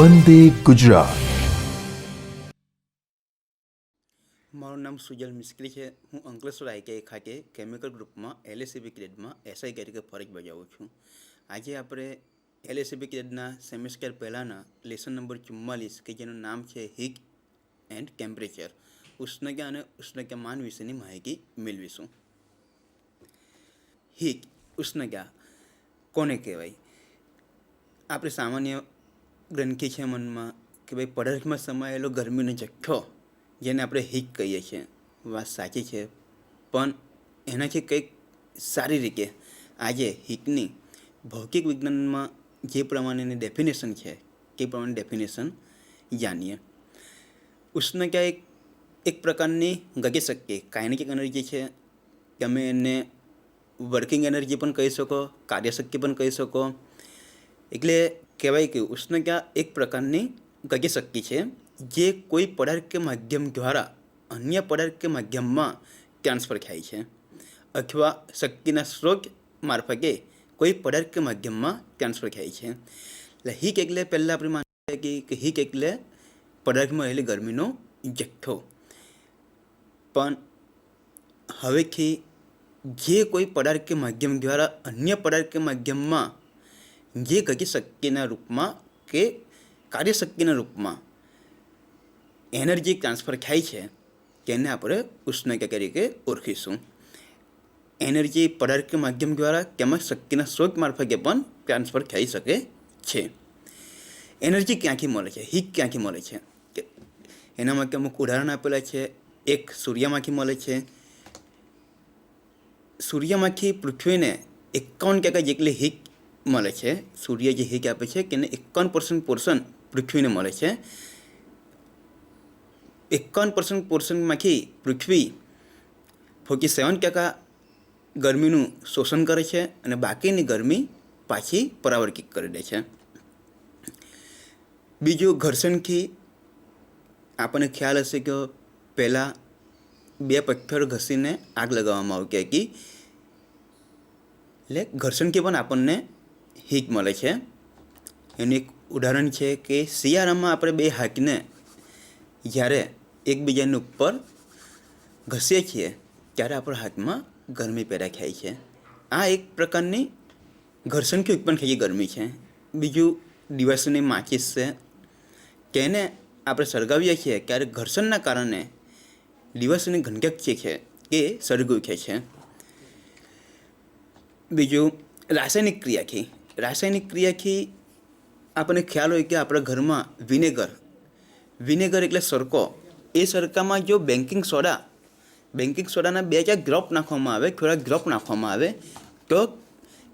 વંદે ગુજરાત. મારું નામ સુજલ મિસ્ત્રી છે. હું અંકલેશ્વર આઈટીઆઈ ખાતે કેમિકલ ગ્રુપમાં એલએસીબી ગ્રેડમાં એસઆઈ તરીકે ફરજ બજાવું છું. આજે આપણે એલએસીબી ગ્રેડના સેમેસ્ટર પહેલાંના લેસન નંબર 44 કે જેનું નામ છે હીટ એન્ડ ટેમ્પરેચર, ઉષ્ણતા અને ઉષ્ણતામાન વિશેની માહિતી મેળવીશું. હીટ, ઉષ્ણતા કોને કહેવાય? આપણે સામાન્ય ગ્રંથિ છે મનમાં કે ભાઈ પદાર્થમાં સમાયેલો ગરમીનો જથ્થો, જેને આપણે હીટ કહીએ છીએ. વાત સાચી છે, પણ એનાથી કંઈક સારી રીતે આજે હીટની ભૌતિક વિજ્ઞાનમાં જે પ્રમાણેની ડેફિનેશન છે તે પ્રમાણે ડેફિનેશન જાણીએ. ઉષ્ણતા એક પ્રકારની ગતિશક્તિ, કાઇનેટિક એનર્જી છે. તમે એને વર્કિંગ એનર્જી પણ કહી શકો, કાર્યશક્તિ પણ કહી શકો. એટલે કહેવાય કે ઉષ્ણતા એક પ્રકારની ગતિશક્તિ છે જે કોઈ પદાર્થ કે માધ્યમ દ્વારા અન્ય પદાર્થ કે માધ્યમમાં ટ્રાન્સફર થાય છે, અથવા શક્તિના સ્ત્રોત મારફતે કોઈ પદાર્થ કે માધ્યમમાં ટ્રાન્સફર થાય છે. એટલે હીટ એટલે પહેલાં આપણે માનીએ કે હીટ એટલે પદાર્થમાં રહેલી ગરમીનો જથ્થો. પણ હવેથી જે કોઈ પદાર્થ કે માધ્યમ દ્વારા અન્ય પદાર્થ કે માધ્યમમાં જે ગતિશક્તિના રૂપમાં કે કાર્યશક્તિના રૂપમાં એનર્જી ટ્રાન્સફર થાય છે તેને આપણે ઉષ્ણતા તરીકે ઓળખીશું. એનર્જી પદાર્થ કે માધ્યમ દ્વારા તેમજ શક્તિના સ્ત્રોત મારફતે પણ ટ્રાન્સફર થઈ શકે છે. એનર્જી ક્યાંથી મળે છે, હીટ ક્યાંથી મળે છે? એના માટે અમુક ઉદાહરણ આપેલા છે. એક, સૂર્યમાંથી મળે છે. સૂર્યમાંથી પૃથ્વીને 51% જેટલી હીટ મળે છે. સૂર્ય જે હીટ આપે છે તેને 51% પોર્શન પૃથ્વીને મળે છે. 51% પોર્શનમાંથી પૃથ્વી 47% ગરમીનું શોષણ કરે છે અને બાકીની ગરમી પાછી પરાવર્તિત કરી દે છે. બીજું, ઘર્ષણથી આપણને ખ્યાલ હશે કે પહેલાં 2 પથ્થર ઘસીને આગ લગાવવામાં આવતી હતી. એટલે ઘર્ષણથી પણ આપણને હીટ મળે છે. એનું એક ઉદાહરણ છે કે શિયાળામાં આપણે 2 હાથને જ્યારે એકબીજાની ઉપર ઘસીએ છીએ ત્યારે આપણા હાથમાં ગરમી પેદા થાય છે. આ એક પ્રકારની ઘર્ષણથી ઉત્પન્ન થયેલી ગરમી છે. બીજું, દિવાસની માચીસ છે. તેને આપણે સળગાવીએ છીએ ત્યારે ઘર્ષણના કારણે દિવાસની ગંધક છે એ સળગી ઉઠે છે. બીજું, રાસાયણિક ક્રિયાથી આપણને ખ્યાલ હોય કે આપણા ઘરમાં વિનેગર એટલે સરકો. એ સરકામાં જો બેકિંગ સોડાના 2-4 ડ્રોપ નાખવામાં આવે, થોડા ડ્રોપ નાખવામાં આવે તો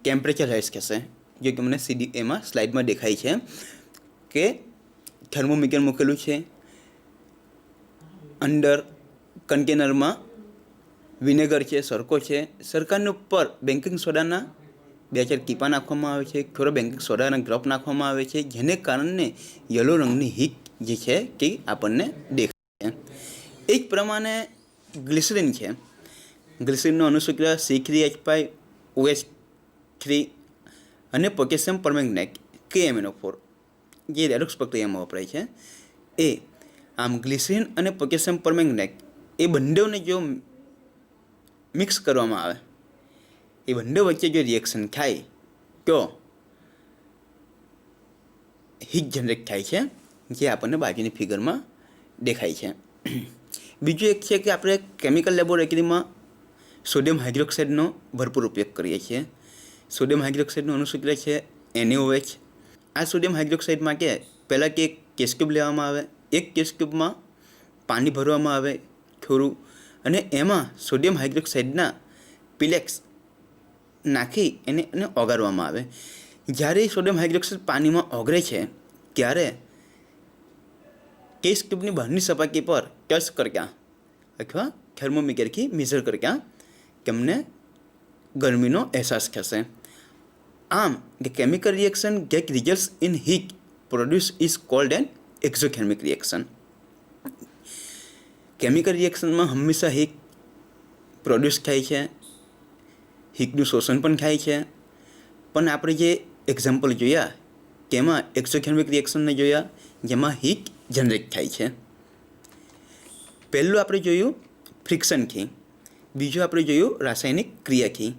ટેમ્પરેચર રાઇઝ થશે. જે તમને એમાં સ્લાઇડમાં દેખાય છે કે થર્મોમીટર મૂકેલું છે, અંદર કન્ટેનરમાં વિનેગર છે, સરકો છે. સરકારની ઉપર બેકિંગ સોડાના 2-4 ટીપા નાખવામાં આવે છે, થોડા બેકિંગ સોડાના ડ્રોપ નાખવામાં આવે છે, જેને કારણે યલો રંગની હીટ જે છે તે આપણને દેખાય છે. એ જ પ્રમાણે ગ્લિસરીન છે. ગ્લિસરીનનો અણુસૂત્ર C3H5OH3 અને પોટેશિયમ પરમેંગનેટ KMnO4 જે રેડોક્સ પ્રક્રિયામાં વપરાય છે. આમ ગ્લિસરીન અને પોટેશિયમ પરમેંગનેટ એ બંનેને જો મિક્સ કરવામાં આવે, એ બંને વચ્ચે જો રિએક્શન થાય તો હીટ જનરેટ થાય છે, જે આપણને બાજુની ફિગરમાં દેખાય છે. બીજું એક છે કે આપણે કેમિકલ લેબોરેટરીમાં સોડિયમ હાઇડ્રોક્સાઇડનો ભરપૂર ઉપયોગ કરીએ છીએ. સોડિયમ હાઇડ્રોક્સાઇડનું અણુસૂત્ર છે NaOH. આ સોડિયમ હાઇડ્રોક્સાઇડ માટે પહેલાં કે એક ટેસ્ટ ટ્યુબ લેવામાં આવે, એક ટેસ્ટ ટ્યુબમાં પાણી ભરવામાં આવે થોડું, અને એમાં સોડિયમ હાઇડ્રોક્સાઇડના પિલેક્સ નાખી એને ઓગાળવામાં આવે. જ્યારે સોડિયમ હાઇડ્રોક્સાઇડ પાણીમાં ઓગળે છે ત્યારે ટેસ્ટ ટ્યુબની બહારની સપાટી પર ટચ કરતાં અથવા થર્મોમીટરથી મેઝર કરતાં તમને ગરમીનો અહેસાસ થશે. આમ the chemical reaction that results in heat produced is called an exothermic reaction. Chemical રિએક્શનમાં હંમેશા હીટ પ્રોડ્યુસ થાય છે, હીટનું શોષણ પણ થાય છે. પણ આપણે જે એક્ઝામ્પલ જોયા કે એમાં એક્સોથર્મિક રિએક્શનને જોયા જેમાં હીટ જનરેટ થાય છે. પહેલું આપણે જોયું ફ્રિક્શનથી, બીજું આપણે જોયું રાસાયણિક ક્રિયાથી,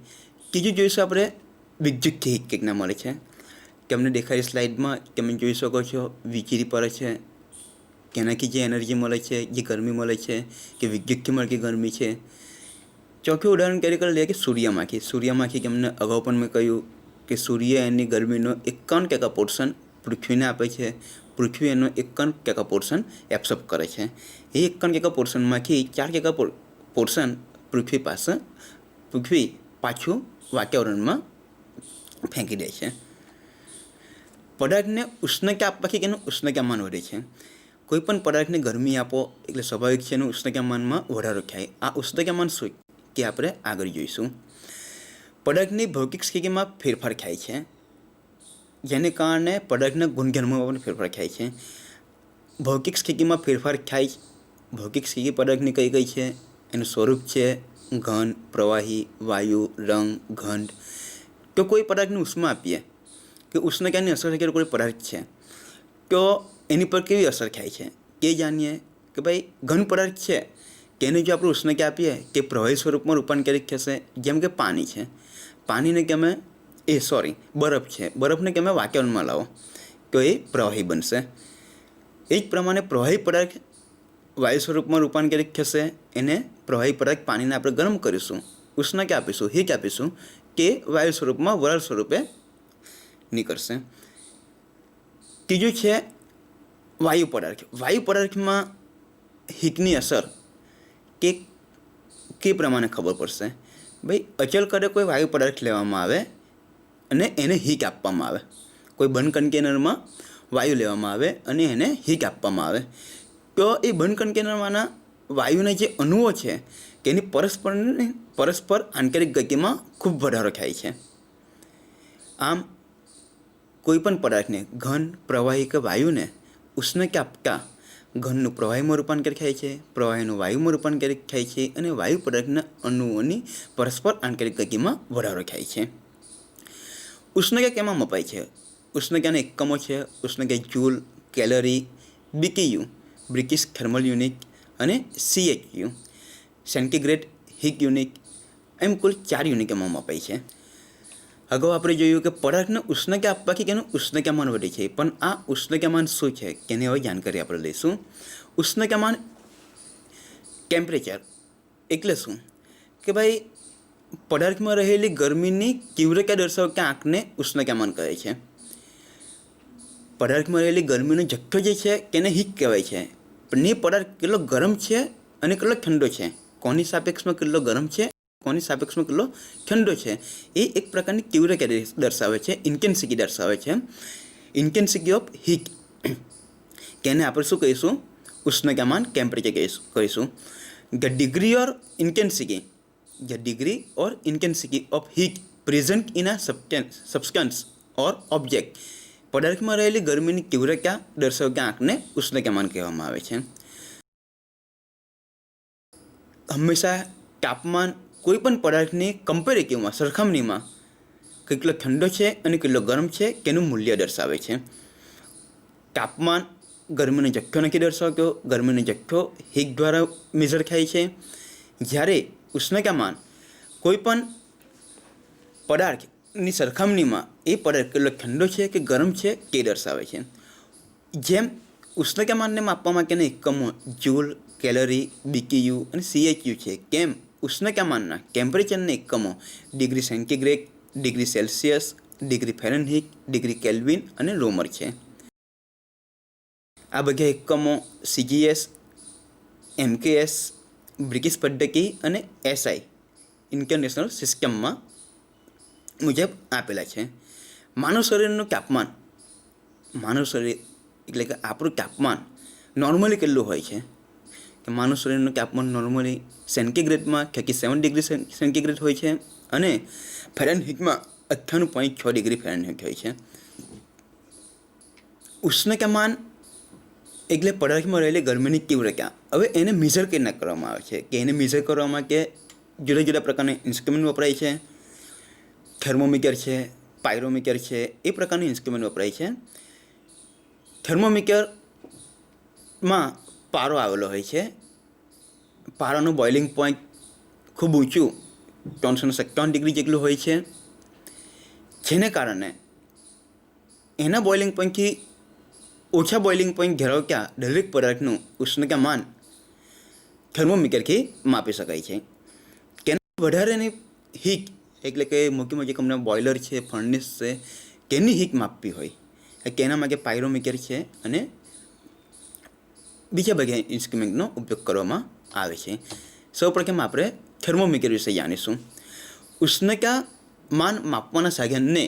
ત્રીજું જોઈશું આપણે વિદ્યુતથી હીટ કેકના મળે છે. તમને દેખાડી સ્લાઇડમાં તમે જોઈ શકો છો વીજળી પડે છે, તેનાથી જે એનર્જી મળે છે, જે ગરમી મળે છે, કે વિદ્યુતથી મળતી ગરમી છે. ચોથું ઉદાહરણ તરીકે લઈએ કે સૂર્યમાંથી. સૂર્યમાંથી તમને અગાઉ પણ મેં કહ્યું કે સૂર્ય એની ગરમીનો 51% પોર્શન પૃથ્વીને આપે છે, પૃથ્વી એનો 51% પોર્શન એબ્સોર્બ કરે છે. એ 51% પોર્શનમાંથી 4% પોર્શન પૃથ્વી પાછું વાતાવરણમાં ફેંકી દે છે. પદાર્થને ઉષ્ણતા આપવાથી તેનું ઉષ્ણતામાન વધે છે. કોઈપણ પદાર્થને ગરમી આપો એટલે સ્વાભાવિક છે એનું ઉષ્ણતામાનમાં વધારો થાય. આ ઉષ્ણતામાન શું કે આપણે આગળ જોઈશું. પદાર્થની ભૌતિક સ્થિતિમાં ફેરફાર થાય છે, જેને કારણે પદાર્થના ગુણધર્મોમાં પણ ફેરફાર થાય છે. ભૌતિક સ્થિતિમાં ફેરફાર થાય. ભૌતિક સ્થિતિ પદાર્થની કઈ કઈ છે? એનું સ્વરૂપ છે ઘન, પ્રવાહી, વાયુ, રંગ, ગંધ. તો કોઈ પદાર્થને ઉષ્મા આપીએ કે ઉષ્ણતાની અસર થકી કોઈ પદાર્થ છે તો એની પર કેવી અસર થાય છે તે જાણીએ. કે ભાઈ ઘન પદાર્થ છે તેને જો આપણે ઉષ્ણતા આપીએ તે પ્રવાહી સ્વરૂપમાં રૂપાંતરિત થશે. જેમ કે પાણી છે, પાણીને કે અમે બરફ છે, બરફને કે અમે વાતાવરણમાં લાવો તો એ પ્રવાહી બનશે. એ જ પ્રમાણે પ્રવાહી પદાર્થ વાયુ સ્વરૂપમાં રૂપાંતરિત થશે. એને પ્રવાહી પદાર્થ પાણીને આપણે ગરમ કરીશું, ઉષ્ણતા આપીશું, હીટ આપીશું, તે વાયુ સ્વરૂપમાં વરાળ સ્વરૂપે નીકળશે. ત્રીજું છે વાયુ પદાર્થ. વાયુ પદાર્થમાં હીટની અસર કે પ્રમાણે ખબર પડશે. ભાઈ અચલ કરે કોઈ વાયુ પદાર્થ લેવામાં આવે અને એને હીટ આપવામાં આવે. કોઈ બંધ કન્ટેનરમાં વાયુ લેવામાં આવે અને એને હીટ આપવામાં આવે તો એ બંધ કન્ટેનરમાંના વાયુના જે અણુઓ છે તેની પરસ્પર આંતરિક ગતિમાં ખૂબ વધારો થાય છે. આમ કોઈપણ પદાર્થને ઘન, પ્રવાહી કે વાયુને ઉષ્ણતા આપતા ઘનનું પ્રવાહીમાં રૂપાંતર થાય છે, પ્રવાહીનું વાયુમાં રૂપાંતરિત થાય છે અને વાયુ પદાર્થના અણુઓની પરસ્પર આંતરિક ગતિમાં વધારો થાય છે. ઉષ્ણતા કેમાં મપાય છે? ઉષ્ણતાના એકમો છે ઉષ્ણતા joule, calorie, BTU British thermal unit અને CHU સેન્ટીગ્રેડ હીટ યુનિટ. એમ કુલ 4 યુનિટ એમાં મપાય છે. અગાઉ આપણે જોયું કે પદાર્થને ઉષ્ણતા આપવાથી તેનું ઉષ્ણતામાન વધે છે, પણ આ ઉષ્ણતામાન શું છે તેની હવે જાણકારી આપણે લઈશું. ઉષ્ણતામાન ટેમ્પરેચર એટલે શું કે ભાઈ પદાર્થમાં રહેલી ગરમીની તીવ્રતા દર્શાવતા આંકને ઉષ્ણતામાન કહે છે. પદાર્થમાં રહેલી ગરમીનો જથ્થો જે છે તેને હીટ કહેવાય છે. પણ એ પદાર્થ કેટલો ગરમ છે અને કેટલો ઠંડો છે, કોની સાપેક્ષમાં કેટલો ગરમ છે, કોની સાપેક્ષમાં કેટલો ઠંડો છે, એ એક પ્રકારની તીવ્રતા દર્શાવે છે, ઇન્ટેન્સિટી દર્શાવે છે. ઇન્ટેન્સિટી ઓફ હીટ તેને આપણે શું કહીશું? ઉષ્ણતામાન ટેમ્પરેચર કહીશું. The degree or intensity of heat present in a substance or object. પદાર્થમાં રહેલી ગરમીની તીવ્રતા દર્શાવતા આંકને ઉષ્ણતામાન કહેવામાં આવે છે. હંમેશા તાપમાન કોઈપણ પદાર્થની કમ્પેરેટિવમાં સરખામણીમાં કેટલો ઠંડો છે અને કેટલો ગરમ છે તેનું મૂલ્ય દર્શાવે છે. તાપમાન ગરમીનો જથ્થો નથી દર્શાવતો, ગરમીનો જથ્થો હીટ દ્વારા મેઝર થાય છે. જ્યારે ઉષ્ણતામાન કોઈપણ પદાર્થની સરખામણીમાં એ પદાર્થ કેટલો ઠંડો છે કે ગરમ છે તે દર્શાવે છે. જેમ ઉષ્ણતામાનને માપવા માટેના એકમો જૂલ, કેલરી, BTU અને CHU છે, કેમ ઉષ્ણતામાનના ટેમ્પરેચરના એકમો degree centigrade, degree Celsius, degree Fahrenheit, degree kelvin અને રોમર છે. આ બધા એકમો CGS, MKS બ્રિટિશ પદ્ધતિ અને SI ઇન્ટરનેશનલ સિસ્ટમમાં મુજબ આપેલા છે. માનવ શરીરનું તાપમાન, માનવ શરીર એટલે કે આપણું તાપમાન નોર્મલી કેટલું હોય છે કે માનવ શરીરનું તાપમાન નોર્મલી સેન્ટીગ્રેડમાં 37 ડિગ્રી સેન્ટીગ્રેડ હોય છે અને ફેરનહીટમાં 98.6 ડિગ્રી ફેરનહીટ હોય છે. ઉષ્ણતામાન એટલે પદાર્થમાં રહેલી ગરમીની તીવ્રતા. હવે એને મેઝર કરીને કરવામાં આવે છે કે એને મેઝર કરવા માટે જુદા જુદા પ્રકારના ઇન્સ્ટ્રુમેન્ટ વપરાય છે. થર્મોમીટર છે, પાયરોમીટર છે, એ પ્રકારની ઇન્સ્ટ્રુમેન્ટ વપરાય છે. થર્મોમીટરમાં પારો આવેલો હોય છે. પારાનું બોઇલિંગ પોઈન્ટ ખૂબ ઊંચું 357 ડિગ્રી જેટલું હોય છે, જેને કારણે એના બોઇલિંગ પોઈન્ટથી ઓછા બોઇલિંગ પોઈન્ટ ધરાવતા દરેક પદાર્થનું ઉષ્ણતામાન થર્મોમીટરથી માપી શકાય છે. તેના વધારેની હીટ એટલે કે મોટી મોટી કંપનીના બોઇલર છે, ફર્નેસ છે, તેની હીટ માપવી હોય તેના માટે પાયરોમીટર છે અને બીજા બધા ઇન્સ્ટ્રુમેન્ટનો ઉપયોગ કરવામાં આવે છે. સૌપ્રથમ આપણે થર્મોમીટર વિશે જાણીશું. ઉષ્ણતામાન માપવાના સાધનને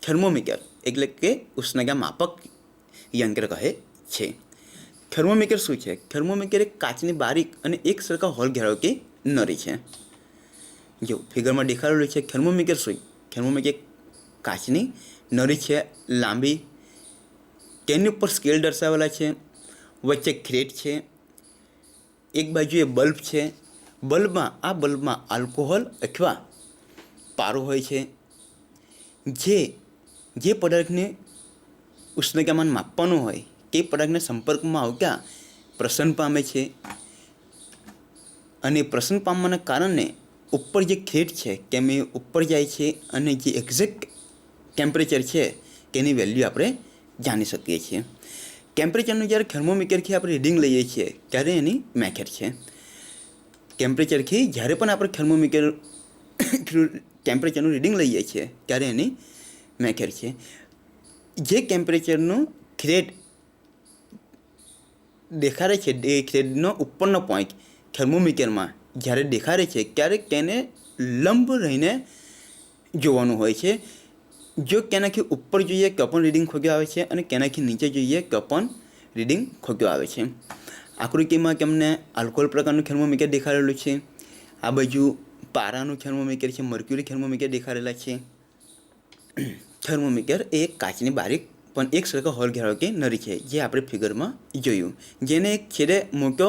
થર્મોમીટર એટલે કે ઉષ્ણતા માપક યંત્ર કહે છે. થર્મોમીટર શું છે? થર્મોમીટર એક કાચની બારીક અને એક સરખા હોલ ધરાવતી નળી છે. જો ફિગરમાં દેખાડેલું છે થર્મોમીટર શું? થર્મોમીટર એક કાચની નળી છે, લાંબી. તેની ઉપર સ્કેલ દર્શાવેલા છે, વચ્ચે થ્રેડ છે, એક બાજુએ બલ્બ છે. બલ્બમાં આલ્કોહોલ અથવા પારો હોય છે, જે પદાર્થને ઉષ્ણતામાન માપવાનું હોય તે પદાર્થના સંપર્કમાં આવતા પ્રસરણ પામે છે, અને પ્રસરણ પામવાના કારણે ઉપર જે થ્રેડ છે તેમ એ ઉપર જાય છે, અને જે એક્ઝેક્ટ ટેમ્પરેચર છે તેની વેલ્યુ આપણે જાણી શકીએ છીએ. ટેમ્પરેચરનું જ્યારે થર્મોમીટરથી આપણે રીડિંગ લઈએ છીએ ત્યારે એની મેથડ છે. ટેમ્પરેચરથી જ્યારે પણ આપણે થર્મોમીટર ટેમ્પરેચરનું રીડિંગ લઈએ છીએ ત્યારે એની મેથડ છે. જે ટેમ્પરેચરનું થ્રેડ દેખાડે છે, એ થ્રેડનો ઉપરનો પોઈન્ટ થર્મોમીટરમાં જ્યારે દેખાડે છે ત્યારે તેને લંબ રહીને જોવાનું હોય છે. જો તેનાથી ઉપર જોઈએ તો પણ રીડિંગ ખોટું આવે છે, અને તેનાથી નીચે જોઈએ તો પણ રીડિંગ ખોટું આવે છે. આકૃતિમાં તમને આલ્કોહોલ પ્રકારનું થર્મોમીટર દેખાડેલું છે. આ બાજુ પારાનું થર્મોમીટર છે, મર્ક્યુરી થર્મોમીટર દેખાડેલા છે. થર્મોમીટર એ એક કાચની બારીક પણ એક સરખા હોલ ધરાવતી નળી છે, જે આપણે ફિગરમાં જોયું, જેને એક છેડે મોટો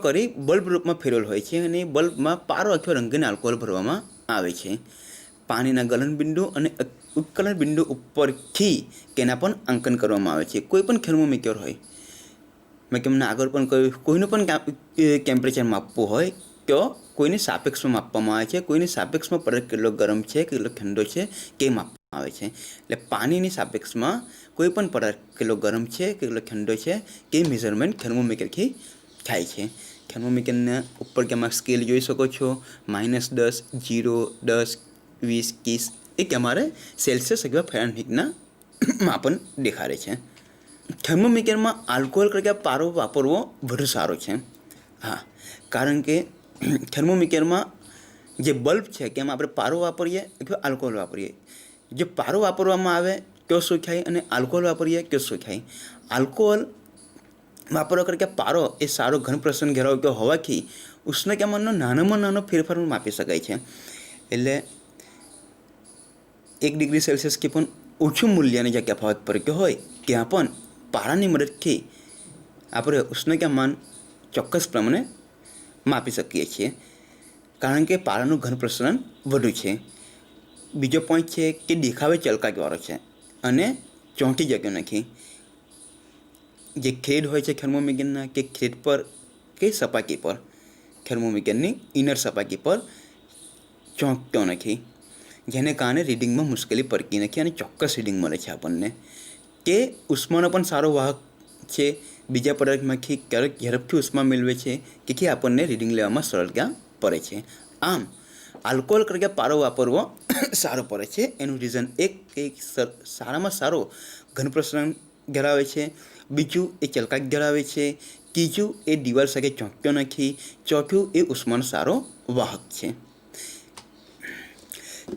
કરી બલ્બ રૂપમાં ફેરવેલ હોય છે, અને બલ્બમાં પારો અથવા રંગીન આલ્કોહોલ ભરવામાં આવે છે. પાણીના ગલન બિંદુ અને ઉત્કલન બિંદુ ઉપરથી તેના પણ અંકન કરવામાં આવે છે. કોઈ પણ થર્મોમીટર હોય, મેં તમને આગળ પણ કહ્યું, કોઈનું પણ ટેમ્પરેચર માપવું હોય તો કોઈની સાપેક્ષમાં માપવામાં આવે છે. કોઈની સાપેક્ષમાં પદાર્થ કેટલો ગરમ છે, કેટલો ઠંડો છે તે માપવામાં આવે છે. એટલે પાણીની સાપેક્ષમાં કોઈ પણ પદાર્થ કેટલો ગરમ છે, કેટલો ઠંડો છે તે મેઝરમેન્ટ થર્મોમીટરથી થાય છે. થર્મોમીટરના ઉપર તેમાં સ્કેલ જોઈ શકો છો, -10, 0, 10, 20, 30 એ તમારે સેલ્સિયસ અથવા ફેરનહીટના માપન દેખાડે છે. થર્મોમીટરમાં આલ્કોહોલ કરતાં પારો વાપરવો વધુ સારો છે. હા, કારણ કે થર્મોમીટરમાં જે બલ્બ છે તેમાં આપણે પારો વાપરીએ અથવા આલ્કોહોલ વાપરીએ. જો પારો વાપરવામાં આવે તો શું થાય, અને આલ્કોહોલ વાપરીએ તો શું થાય? આલ્કોહોલ વાપરવા કરતાં પારો એ સારો ઘન પ્રસરણ ધરાવતો હોવાથી ઉષ્ણતામાનનો નાનામાં નાનો ફેરફાર માપી શકાય છે. એટલે 1 ડિગ્રી સેલ્સિયસથી પણ ઓછું મૂલ્યની જે તફાવત પડતો હોય ત્યાં પણ પારાની મદદથી આપણે ઉષ્ણતામાન ચોક્કસ પ્રમાણે માપી શકીએ છીએ, કારણ કે પારાનું ઘન પ્રસરણ વધુ છે. બીજો પોઈન્ટ છે કે દેખાવે ચળકાટવાળો છે અને ચોંટી જતો નથી. જે થ્રેડ હોય છે થર્મોમીટરના, કે થ્રેડ પર કે સપાટી પર, થર્મોમીટરની ઇનર સપાટી પર ચોંટતો નથી, જેને કારણે રીડિંગમાં મુશ્કેલી પડતી નથી અને ચોક્કસ રીડિંગ મળે છે આપણને. તે ઉષ્માનો પણ સારો વાહક છે, બીજા પદાર્થમાંથી ક્યારેક ઝડપથી ઉષ્મા મેળવે છે, તેથી આપણને રીડિંગ લેવામાં સરળતા પડે છે. આમ આલ્કોહોલ કરતાં પારો વાપરવો સારો પડે છે. એનું રીઝન એક કે સારામાં સારો ઘન પ્રસરણ ધરાવે છે, બીજું એ ચળકાટ ધરાવે છે, ત્રીજું એ દિવાલ સાથે ચોંટતો નથી, ચોથું એ ઉષ્માનો સારો વાહક છે.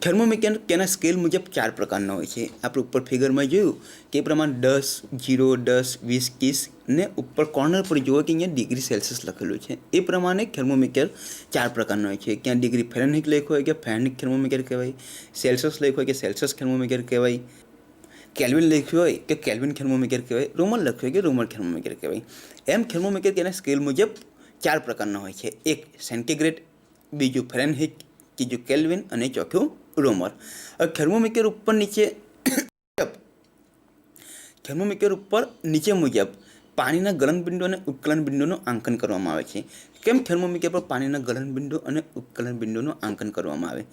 થર્મોમીટર તેના સ્કેલ મુજબ 4 પ્રકારના હોય છે. આપણે ઉપર ફિગરમાં જોયું તે પ્રમાણે 10, 0, 10, 20, 30 ને ઉપર કોર્નર પર જુઓ કે અહીંયા ડિગ્રી સેલ્સિયસ લખેલું છે. એ પ્રમાણે થર્મોમીટર 4 પ્રકારના હોય છે. ક્યાં ડિગ્રી ફેરનહીટ લખ્યું હોય કે ફેરનહીટ થર્મોમીટર કહેવાય, સેલ્સિયસ લખ્યું હોય કે સેલ્સિયસ થર્મોમીટર કહેવાય, કેલ્વિન લખ્યું હોય કે કેલ્વિન થર્મોમીટર કહેવાય, રોમન લખ્યું હોય કે રોમન થર્મોમીટર કહેવાય. એમ થર્મોમીટર તેના સ્કેલ મુજબ 4 પ્રકારના હોય છે. એક સેન્ટીગ્રેડ, બીજું ફેરનહીટ, ત્રીજું કેલ્વિન અને ચોથું રોમર. હવે થર્મોમીટર ઉપર નીચે થર્મોમીટર ઉપર નીચે મુજબ પાણીના ગલનબિંદુ અને ઉત્કલન બિંદુનું આંકન કરવામાં આવે છે. કેમ થર્મોમીટર પર પાણીના ગલનબિંદુ અને ઉત્કલન બિંદુનું આંકન કરવામાં આવે?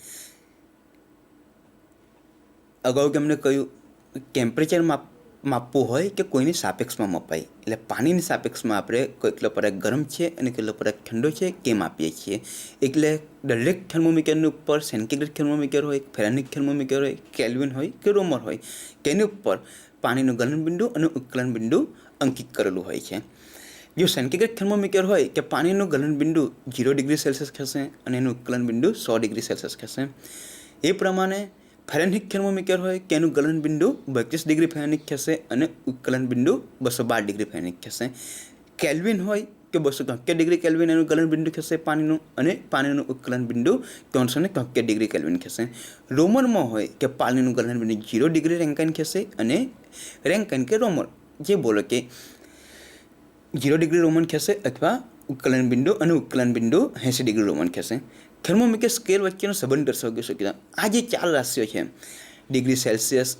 અગાઉ તમને કહ્યું ટેમ્પરેચર માપવું હોય કે કોઈની સાપેક્ષમાં મપાય, એટલે પાણીની સાપેક્ષમાં આપણે કેટલો પરાગ ગરમ છે અને કેટલો પરાગ ઠંડો છે કે માપીએ છીએ. એટલે દરેક થર્મોમીટરની ઉપર સેન્ટીગ્રેડ થર્મોમીટર હોય, ફેરનહીટ થર્મોમીટર હોય, કેલ્વિન હોય કે રોમર હોય, તેની ઉપર પાણીનું ગલનબિંદુ અને ઉત્કલન બિંદુ અંકિત કરેલું હોય છે. જો સેન્ટીગ્રેડ થર્મોમીટર હોય કે પાણીનું ગલનબિંદુ 0 ડિગ્રી સેલ્સિયસ થશે અને એનું ઉત્કલન બિંદુ 100 ડિગ્રી સેલ્સિયસ થશે. એ પ્રમાણે ફેરનહીટ થર્મોમીટર હોય કે એનું ગલનબિંદુ 32 ડિગ્રી ફેરનહીટ થશે અને ઉત્કલન બિંદુ 212 ડિગ્રી ફેરનહીટ થશે. કેલ્વિન હોય કે 273 ડિગ્રી કેલ્વિન એનું ગલનબિંદુ થશે પાણીનું, અને પાણીનું ઉત્કલન બિંદુ 373 ડિગ્રી કેલ્વિન થશે. રોમરમાં હોય કે પાણીનું ગલનબિંદુ 0 ડિગ્રી રેન્કાઇન થશે અને રેન્કાઇન કે રોમર જે બોલો કે 0 ડિગ્રી રોમન થશે અથવા ઉત્કલન બિંદુ અને ઉત્કલન બિંદુ 80 ડિગ્રી રોમન થશે. થર્મોમીટર સ્કેલ વચ્ચેનો સંબંધ દર્શાવી શકીએ. આ જે 4 રાશિઓ છે, ડિગ્રી સેલ્સિયસ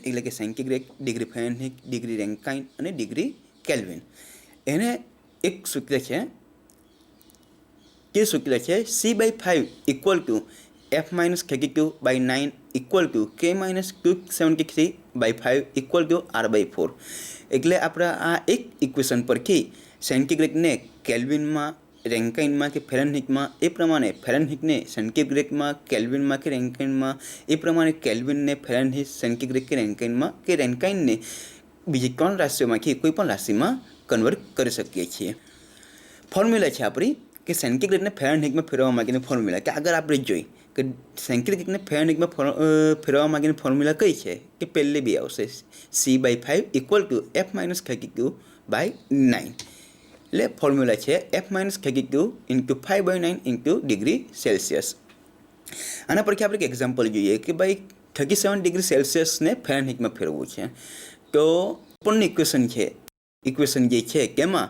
એટલે કે centigrade, degree Fahrenheit, degree Rankine અને ડિગ્રી કેલ્વિન, એને એક સૂત્ર છે. તે સૂત્ર છે C/5 = F-32/9 = K-273/5 = R/4. એટલે આપણે આ એક ઇક્વેશન પરથી સેન્ટીગ્રેડને કેલ્વિનમાં, રેન્કાઇનમાં કે ફેરનહીટમાં, એ પ્રમાણે ફેરનહીટને સેન્ટીગ્રેડમાં, કેલ્વિનમાં કે રેન્કાઇનમાં, એ પ્રમાણે કેલ્વિનને ફેરનહીટ, સેન્ટીગ્રેડ કે રેન્કાઇનમાં, કે રેન્કાઇનને બીજી 3 રાશિઓમાંથી કોઈ પણ રાશિમાં કન્વર્ટ કરી શકીએ છીએ. ફોર્મ્યુલા છે આપણી કે સેન્ટીગ્રેડને ફેરનહીટમાં ફેરવવા માટેની ફોર્મ્યુલા, કે આગળ આપણે જોઈ કે સેન્ટીગ્રેડને ફેરનહીટમાં ફેરવવા માટેની ફોર્મ્યુલા કઈ છે કે પહેલી બે આવશે C/5 = F-32/9. એટલે ફોર્મ્યુલા છે F-32 × 5/9 × ડિગ્રી સેલ્સિયસ. આના પરથી આપણે એક એક્ઝામ્પલ જોઈએ કે ભાઈ 37 ડિગ્રી સેલ્સિયસને ફેરનહીટમાં ફેરવવું છે. તો ઉપરની ઇક્વેશન જે છે તેમાં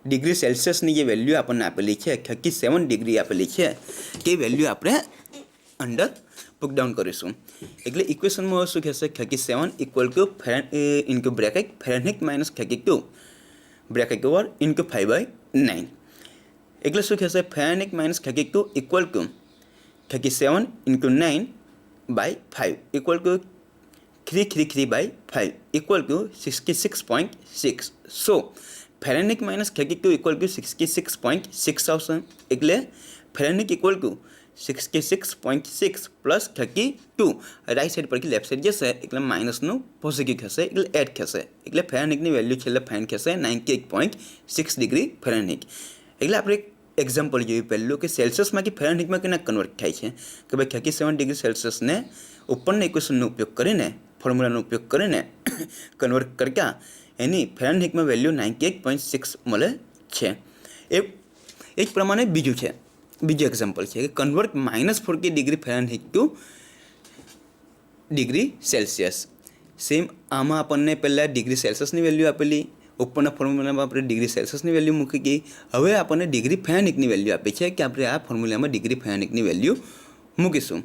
ડિગ્રી સેલ્સિયસની જે વેલ્યુ આપણને આપેલી છે 37 ડિગ્રી આપેલી છે, તે વેલ્યુ આપણે અંદર પુટડાઉન કરીશું. એટલે ઇક્વેશનમાં શું થશે? 37 = ફેરનહીટ - 32 બ્રેકેટ ઓવર × 5/9. એટલે શું થશે? ફેરનહીટ - 32 = 37 × 9/5 = 333/5 = 66.6. સો ફેરનહીટ - 32 = 66.6 આવશે. એટલે ફેરનહીટ = 66.6 + 32 રાઈટ સાઈડ પરથી લેફ્ટ સાઈડ જશે એટલે માઇનસનું પોઝિટિવ થશે, એટલે એડ થશે. એટલે ફેરનહીટની વેલ્યુ છેલ્લે ફાઇન થશે 98.6 ડિગ્રી ફેરનહીટ. એટલે આપણે એક્ઝામ્પલ જોયું પહેલું કે સેલ્સિયસમાંથી ફેરનહીટમાં કેના કન્વર્ટ થાય છે કે ભાઈ 37 ડિગ્રી સેલ્સિયસને ઉપરના ઇક્વેશનનો ઉપયોગ કરીને, ફોર્મ્યુલાનો ઉપયોગ કરીને કન્વર્ટ કરતાં એની ફેરનહીટમાં વેલ્યુ 98.6 મળે છે. એ જ પ્રમાણે બીજું એક્ઝામ્પલ છે કે convert -40 degree Fahrenheit to degree Celsius. Same આમાં આપણને પહેલાં ડિગ્રી સેલ્સિયસની વેલ્યુ આપેલી, ઉપરના ફોર્મ્યુલામાં આપણે ડિગ્રી સેલ્સિયસની વેલ્યુ મૂકી ગઈ. હવે આપણને ડિગ્રી ફેરનહીટની વેલ્યુ આપી છે કે આપણે આ ફોર્મ્યુલામાં ડિગ્રી ફેરનહીટની વેલ્યુ મૂકીશું.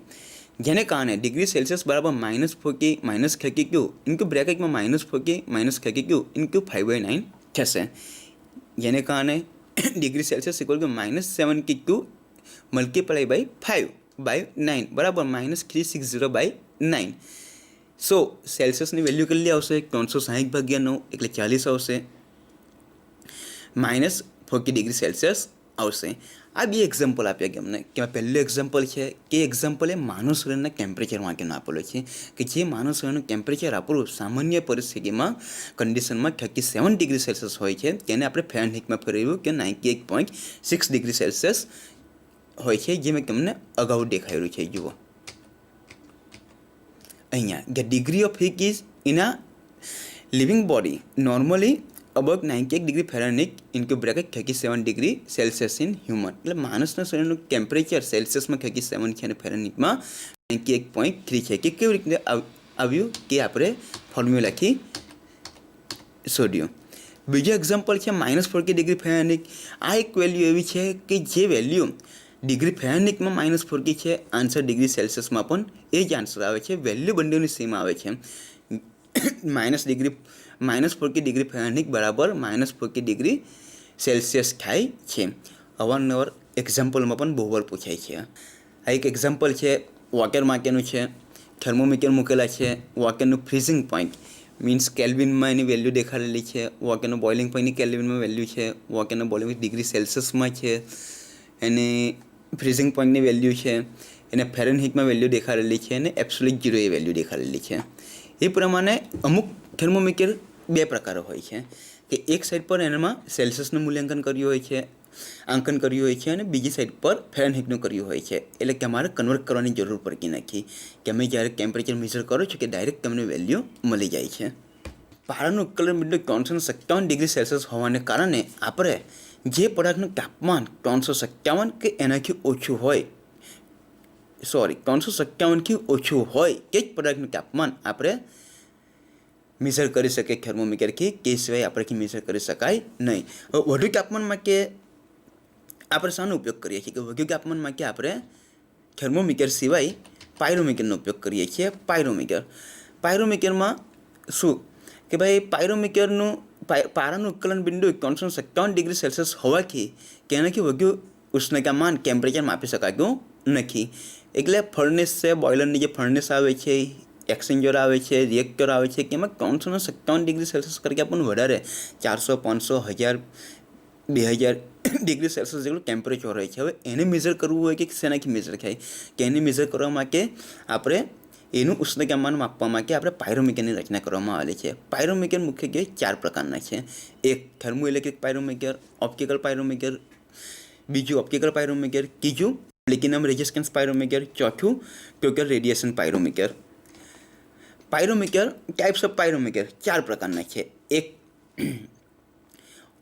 જેને કારણે ડિગ્રી સેલ્સિયસ બરાબર -40 - 32 ઇન્ટુ બ્રેકેટમાં -40 - 32 ઇન્ટુ 5/9 થશે. જેને કારણે ડિગ્રી સેલ્સિયસ = -72 મલ્ટીપ્લાય બાય 5/9 બરાબર -360/9. સો સેલ્સિયસની વેલ્યુ કેટલી આવશે? 360/9 એટલે 40 આવશે. -40 ડિગ્રી સેલ્સિયસ આવશે. આ બે એક્ઝામ્પલ આપ્યા કે અમને કે પહેલું એક્ઝામ્પલ છે કે એક્ઝામ્પલ એ માનવ શરીરના ટેમ્પરેચર માટેનો આપેલો છે કે જે માનવ શરીરનું ટેમ્પરેચર આપણું સામાન્ય પરિસ્થિતિમાં કન્ડિશનમાં 37 ડિગ્રી સેલ્સિયસ હોય છે, તેને આપણે ફેરનહીટમાં ફેરવ્યું કે 98.6 ડિગ્રી સેલ્સિયસ હોય છે, જે મેં તમને અગાઉ દેખાયેલું છે. જુઓ અહીંયા the degree of heat is in a living body normally above 98 degree Fahrenheit into bracket 37 degree Celsius in human. એટલે માણસના શરીરનું ટેમ્પરેચર સેલ્સિયસમાં 37 છે અને ફેરનહીટમાં 98.3 છે. કે કેવી રીતે આવ્યું કે આપણે ફોર્મ્યુલાથી શોધ્યું. બીજો એક્ઝામ્પલ છે -40 ડિગ્રી ફેરનહીટ. આ એક વેલ્યુ એવી છે કે જે વેલ્યુ ડિગ્રી ફેરનહીટમાં -4 છે, આન્સર ડિગ્રી સેલ્સિયસમાં પણ એ જ આન્સર આવે છે. વેલ્યુ બંનેની સેમ આવે છે. -4 ડિગ્રી ફેરનહીટ બરાબર -4 ડિગ્રી સેલ્સિયસ થાય છે. અવારનવાર એક્ઝામ્પલમાં પણ બહુ વાર પૂછાય છે. આ એક એક્ઝામ્પલ છે, વોટર માટેનું છે. થર્મોમીટર મૂકેલા છે. વોટરનું ફ્રીઝિંગ પોઈન્ટ મીન્સ કેલ્વિનમાં એની વેલ્યુ દેખાડેલી છે. વોટરનું બોઇલિંગ પોઈન્ટની કેલ્વિનમાં વેલ્યુ છે. વોટરનું બોઇલિંગ ડિગ્રી સેલ્સિયસમાં છે. એની ફ્રીઝિંગ પોઈન્ટની વેલ્યુ છે. એને ફેરનહીટમાં વેલ્યુ દેખાડેલી છે અને એબ્સોલ્યુટ ઝીરો એ વેલ્યુ દેખાડેલી છે. એ પ્રમાણે અમુક થર્મોમીટર બે પ્રકારો હોય છે કે એક સાઈડ પર એનામાં સેલ્સિયસનું મૂલ્યાંકન કર્યું હોય છે, આંકન કર્યું હોય છે, અને બીજી સાઈડ પર ફેરનહીટનું કર્યું હોય છે. એટલે કે અમારે કન્વર્ટ કરવાની જરૂર પડતી નથી કે અમે જ્યારે ટેમ્પરેચર મેઝર કરો છો કે ડાયરેક્ટ તમને વેલ્યુ મળી જાય છે. પારાનું ઉત્કલન બિંદુ 357 ડિગ્રી સેલ્સિયસ હોવાને કારણે આપણે જે પદાર્થનું તાપમાન 357 કે એનાથી ઓછું હોય 357થી ઓછું હોય તે જ પદાર્થનું તાપમાન આપણે મેઝર કરી શકીએ થર્મોમીટરથી, કે સિવાય આપણેથી મેઝર કરી શકાય નહીં. વધુ તાપમાન માટે આપણે શાનો ઉપયોગ કરીએ છીએ કે વધુ તાપમાન માટે આપણે થર્મોમીટર સિવાય પાયરોમીટરનો ઉપયોગ કરીએ છીએ. પાયરોમીટરમાં શું કે ભાઈ પાયરોમીટરનું પારાનું ઉત્કલન બિંદુ 357 ડિગ્રી સેલ્સિયસ હોવાથી તેનાથી વધુ ઉષ્ણતામાન ટેમ્પરેચર માપી શકાતું નથી. એટલે ફર્નેસ છે, બોઇલરની જે ફર્નેસ આવે છે, એક્સચેન્જર આવે છે, રિએક્ટર આવે છે, કે એમાં 357 ડિગ્રી સેલ્સિયસ કરતાં પણ વધારે 400, 500, 1000, 2000 ડિગ્રી સેલ્સિયસ જેટલું ટેમ્પરેચર હોય છે. હવે એને મેઝર કરવું હોય કે શેનાથી મેઝર થાય કે એને મેઝર કરવા માટે આપણે એનું ઉષ્ણતામાન માપવા માટે આપણે પાયરોમીટરની રચના કરવામાં આવેલી છે. પાયરોમીટર મુખ્યત્વે 4 પ્રકારના છે. એક થર્મોઇલેક્ટ્રિક પાયરોમીટર, ઓપ્ટિકલ પાયરોમીટર, બીજું ઓપ્ટિકલ પાયરોમીટર, ત્રીજું પ્લેટિનમ રેઝિસ્ટન્સ પાયરોમીટર, ચોથું total radiation pyrometer. Pyrometer types of pyrometer 4 પ્રકારના છે. એક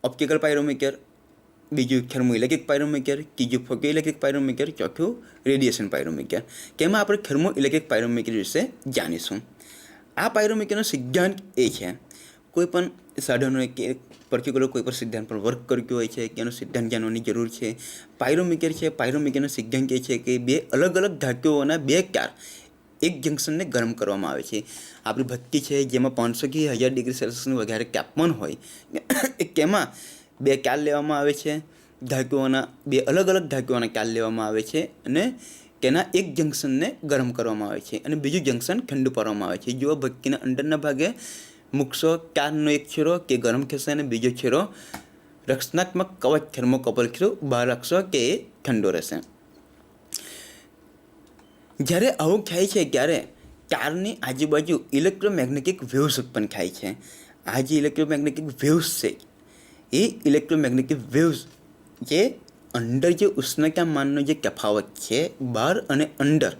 ઓપ્ટિકલ પાયરોમીટર, બીજું થર્મોઇલેક્ટ્રિક પાયરોમીટર, ત્રીજું ફોટોઇલેક્ટ્રિક પાયરોમીટર, ચોથું રેડિયેશન પાયરોમીટર. તેમાં આપણે થર્મોઇલેક્ટ્રિક પાયરોમીટર વિશે જાણીશું. આ પાયરોમીટરનો સિદ્ધાંત એ છે, કોઈ પણ સાધનો કે પર્ટિક્યુલર કોઈ પણ સિદ્ધાંત પર વર્ક કરતું હોય છે કે એનો સિદ્ધાંત જાણવાની જરૂર છે. પાયરોમીટર છે, પાયરોમીટરનો સિદ્ધાંત એ છે કે બે અલગ અલગ ધાતુઓના બે તાર એક જંક્શનને ગરમ કરવામાં આવે છે. આપણી ભઠ્ઠી છે જેમાં 500 થી 1000 ડિગ્રી સેલ્સિયસનું વધારે તાપમાન હોય, તેમાં બે તાર લેવામાં આવે છે. બે અલગ અલગ ધાતુઓના તાર લેવામાં આવે છે અને તેના એક જંક્શનને ગરમ કરવામાં આવે છે અને બીજું જંક્શન ઠંડુ પાડવામાં આવે છે. જો ભઠ્ઠીના અંદરના ભાગે મૂકશો તારનો એક છેડો કે ગરમ થશે અને બીજો છેડો રક્ષણાત્મક કવચ થર્મોકપલ થ્રુ બહાર રાખશો કે એ ઠંડો રહેશે. જ્યારે આવું થાય છે ત્યારે તારની આજુબાજુ ઇલેક્ટ્રોમેગ્નેટિક વેવ્સ ઉત્પન્ન થાય છે. આ જે ઇલેક્ટ્રોમેગ્નેટિક વેવ્સ છે એ ઇલેક્ટ્રોમેગ્નેટિક વેવ્સ જે અંદર જે ઉષ્ણતામાનનો જે તફાવત છે બહાર અને અંદર,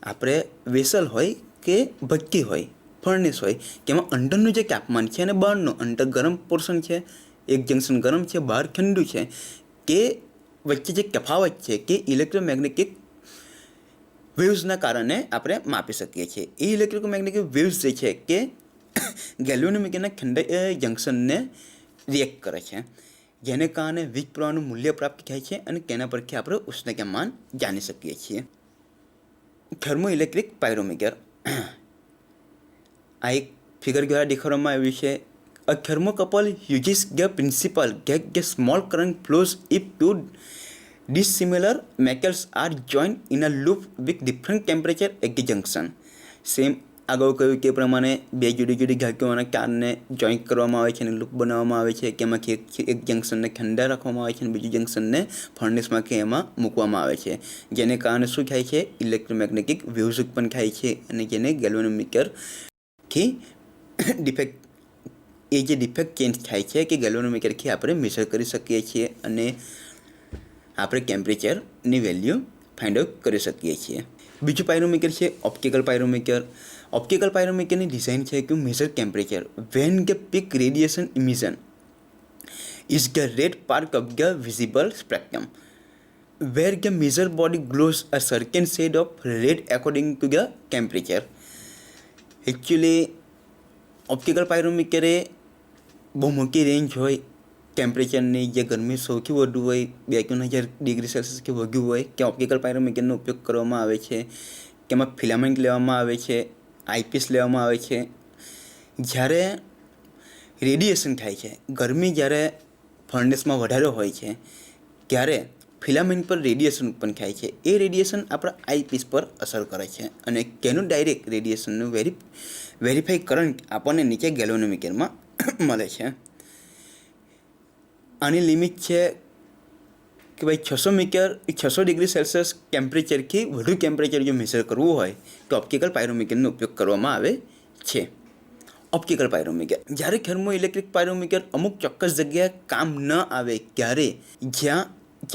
આપણે વેસલ હોય કે ભઠ્ઠી હોય, ફર્નેસ હોય, તેમાં અંદરનું જે તાપમાન છે અને બહારનું, અંદર ગરમ પોર્શન છે, એક જંક્શન ગરમ છે, બહાર ઠંડુ છે, કે વચ્ચે જે તફાવત છે કે ઇલેક્ટ્રોમેગ્નેટિક વેવ્સના કારણે આપણે માપી શકીએ છીએ. એ ઇલેક્ટ્રોમેગ્નેટિક વેવ્સ જે છે કે ગેલ્વેનોમીટરના ઠંડા જંક્શનને રિએક્ટ કરે છે, જેને કારણે વીજ પ્રવાહનું મૂલ્ય પ્રાપ્ત થાય છે અને તેના પરથી આપણે ઉષ્ણતામાન જાણી શકીએ છીએ. થર્મોઇલેક્ટ્રિક પાયરોમીટર આ એક ફિગર દ્વારા દેખાડવામાં આવ્યું છે. A thermocouple uses the principle that the small current flows if two dissimilar metals are joined in a loop with different temperature at the junction. Same આગળ કહ્યું તે પ્રમાણે બે જુદી જુદી ધાતુઓના તારને જોઈન્ટ કરવામાં આવે છે અને લૂપ બનાવવામાં આવે છે, કે એમાંથી એક જંક્શનને ઠંડા રાખવામાં આવે છે અને બીજું જંક્શનને ફર્નેસમાં કે એમાં મૂકવામાં આવે છે, જેને કારણે શું થાય છે, ઇલેક્ટ્રોમેગ્નેટિક વેવ્સ ઉત્પન્ન થાય છે અને જેને ગેલ્વેનોમીટરથી ડિફેક્ટ ચેન્જ થાય છે કે ગેલ્વેનોમીટરથી આપણે મેઝર કરી શકીએ છીએ અને આપણે ટેમ્પરેચરની વેલ્યુ ફાઇન્ડ આઉટ કરી શકીએ છીએ. બીજું પાયરોમીટર છે ઓપ્ટિકલ પાયરોમીટર. ઓપ્ટિકલ પાયરોમીટરની ડિઝાઇન છે કે measure temperature when the peak radiation emission is the red part of the visible spectrum where the measure body glows a certain shade of red according to the temperature. Actually optical પાયરોમીટરે બહુ મોટી range હોય ટેમ્પરેચરની જે ગરમી સૌથી વધુ હોય 52,000 degree Celsius કે વધુ હોય કે ઓપ્ટિકલ પાયરોમીટરનો ઉપયોગ કરવામાં આવે છે, કે એમાં ફિલામેન્ટ લેવામાં આવે છે, આઈપીસ લેવામાં આવે છે. જ્યારે રેડિયેશન થાય છે, ગરમી જ્યારે ફર્નેસમાં વધારે હોય છે ત્યારે ફિલામેન્ટ પર રેડિયેશન ઉત્પન્ન થાય છે. એ રેડિયેશન આપણા આઈપીસ પર અસર કરે છે અને તેનું ડાયરેક્ટ રેડિયેશનનું વેરીફાઈ કરંટ આપણને નીચે ગેલ્વેનોમીટરમાં મળે છે. આની લિમિટ છે કે ભાઈ 600 ડિગ્રી સેલ્સિયસ ટેમ્પરેચરથી વધુ ટેમ્પરેચર જો મેઝર કરવું હોય તો ઓપ્ટિકલ પાયરોમીટરનો ઉપયોગ કરવામાં આવે છે. ઓપ્ટિકલ પાયરોમીટર જ્યારે થર્મો ઇલેક્ટ્રિક પાયરોમીટર અમુક ચોક્કસ જગ્યાએ કામ ન આવે ત્યારે જ્યાં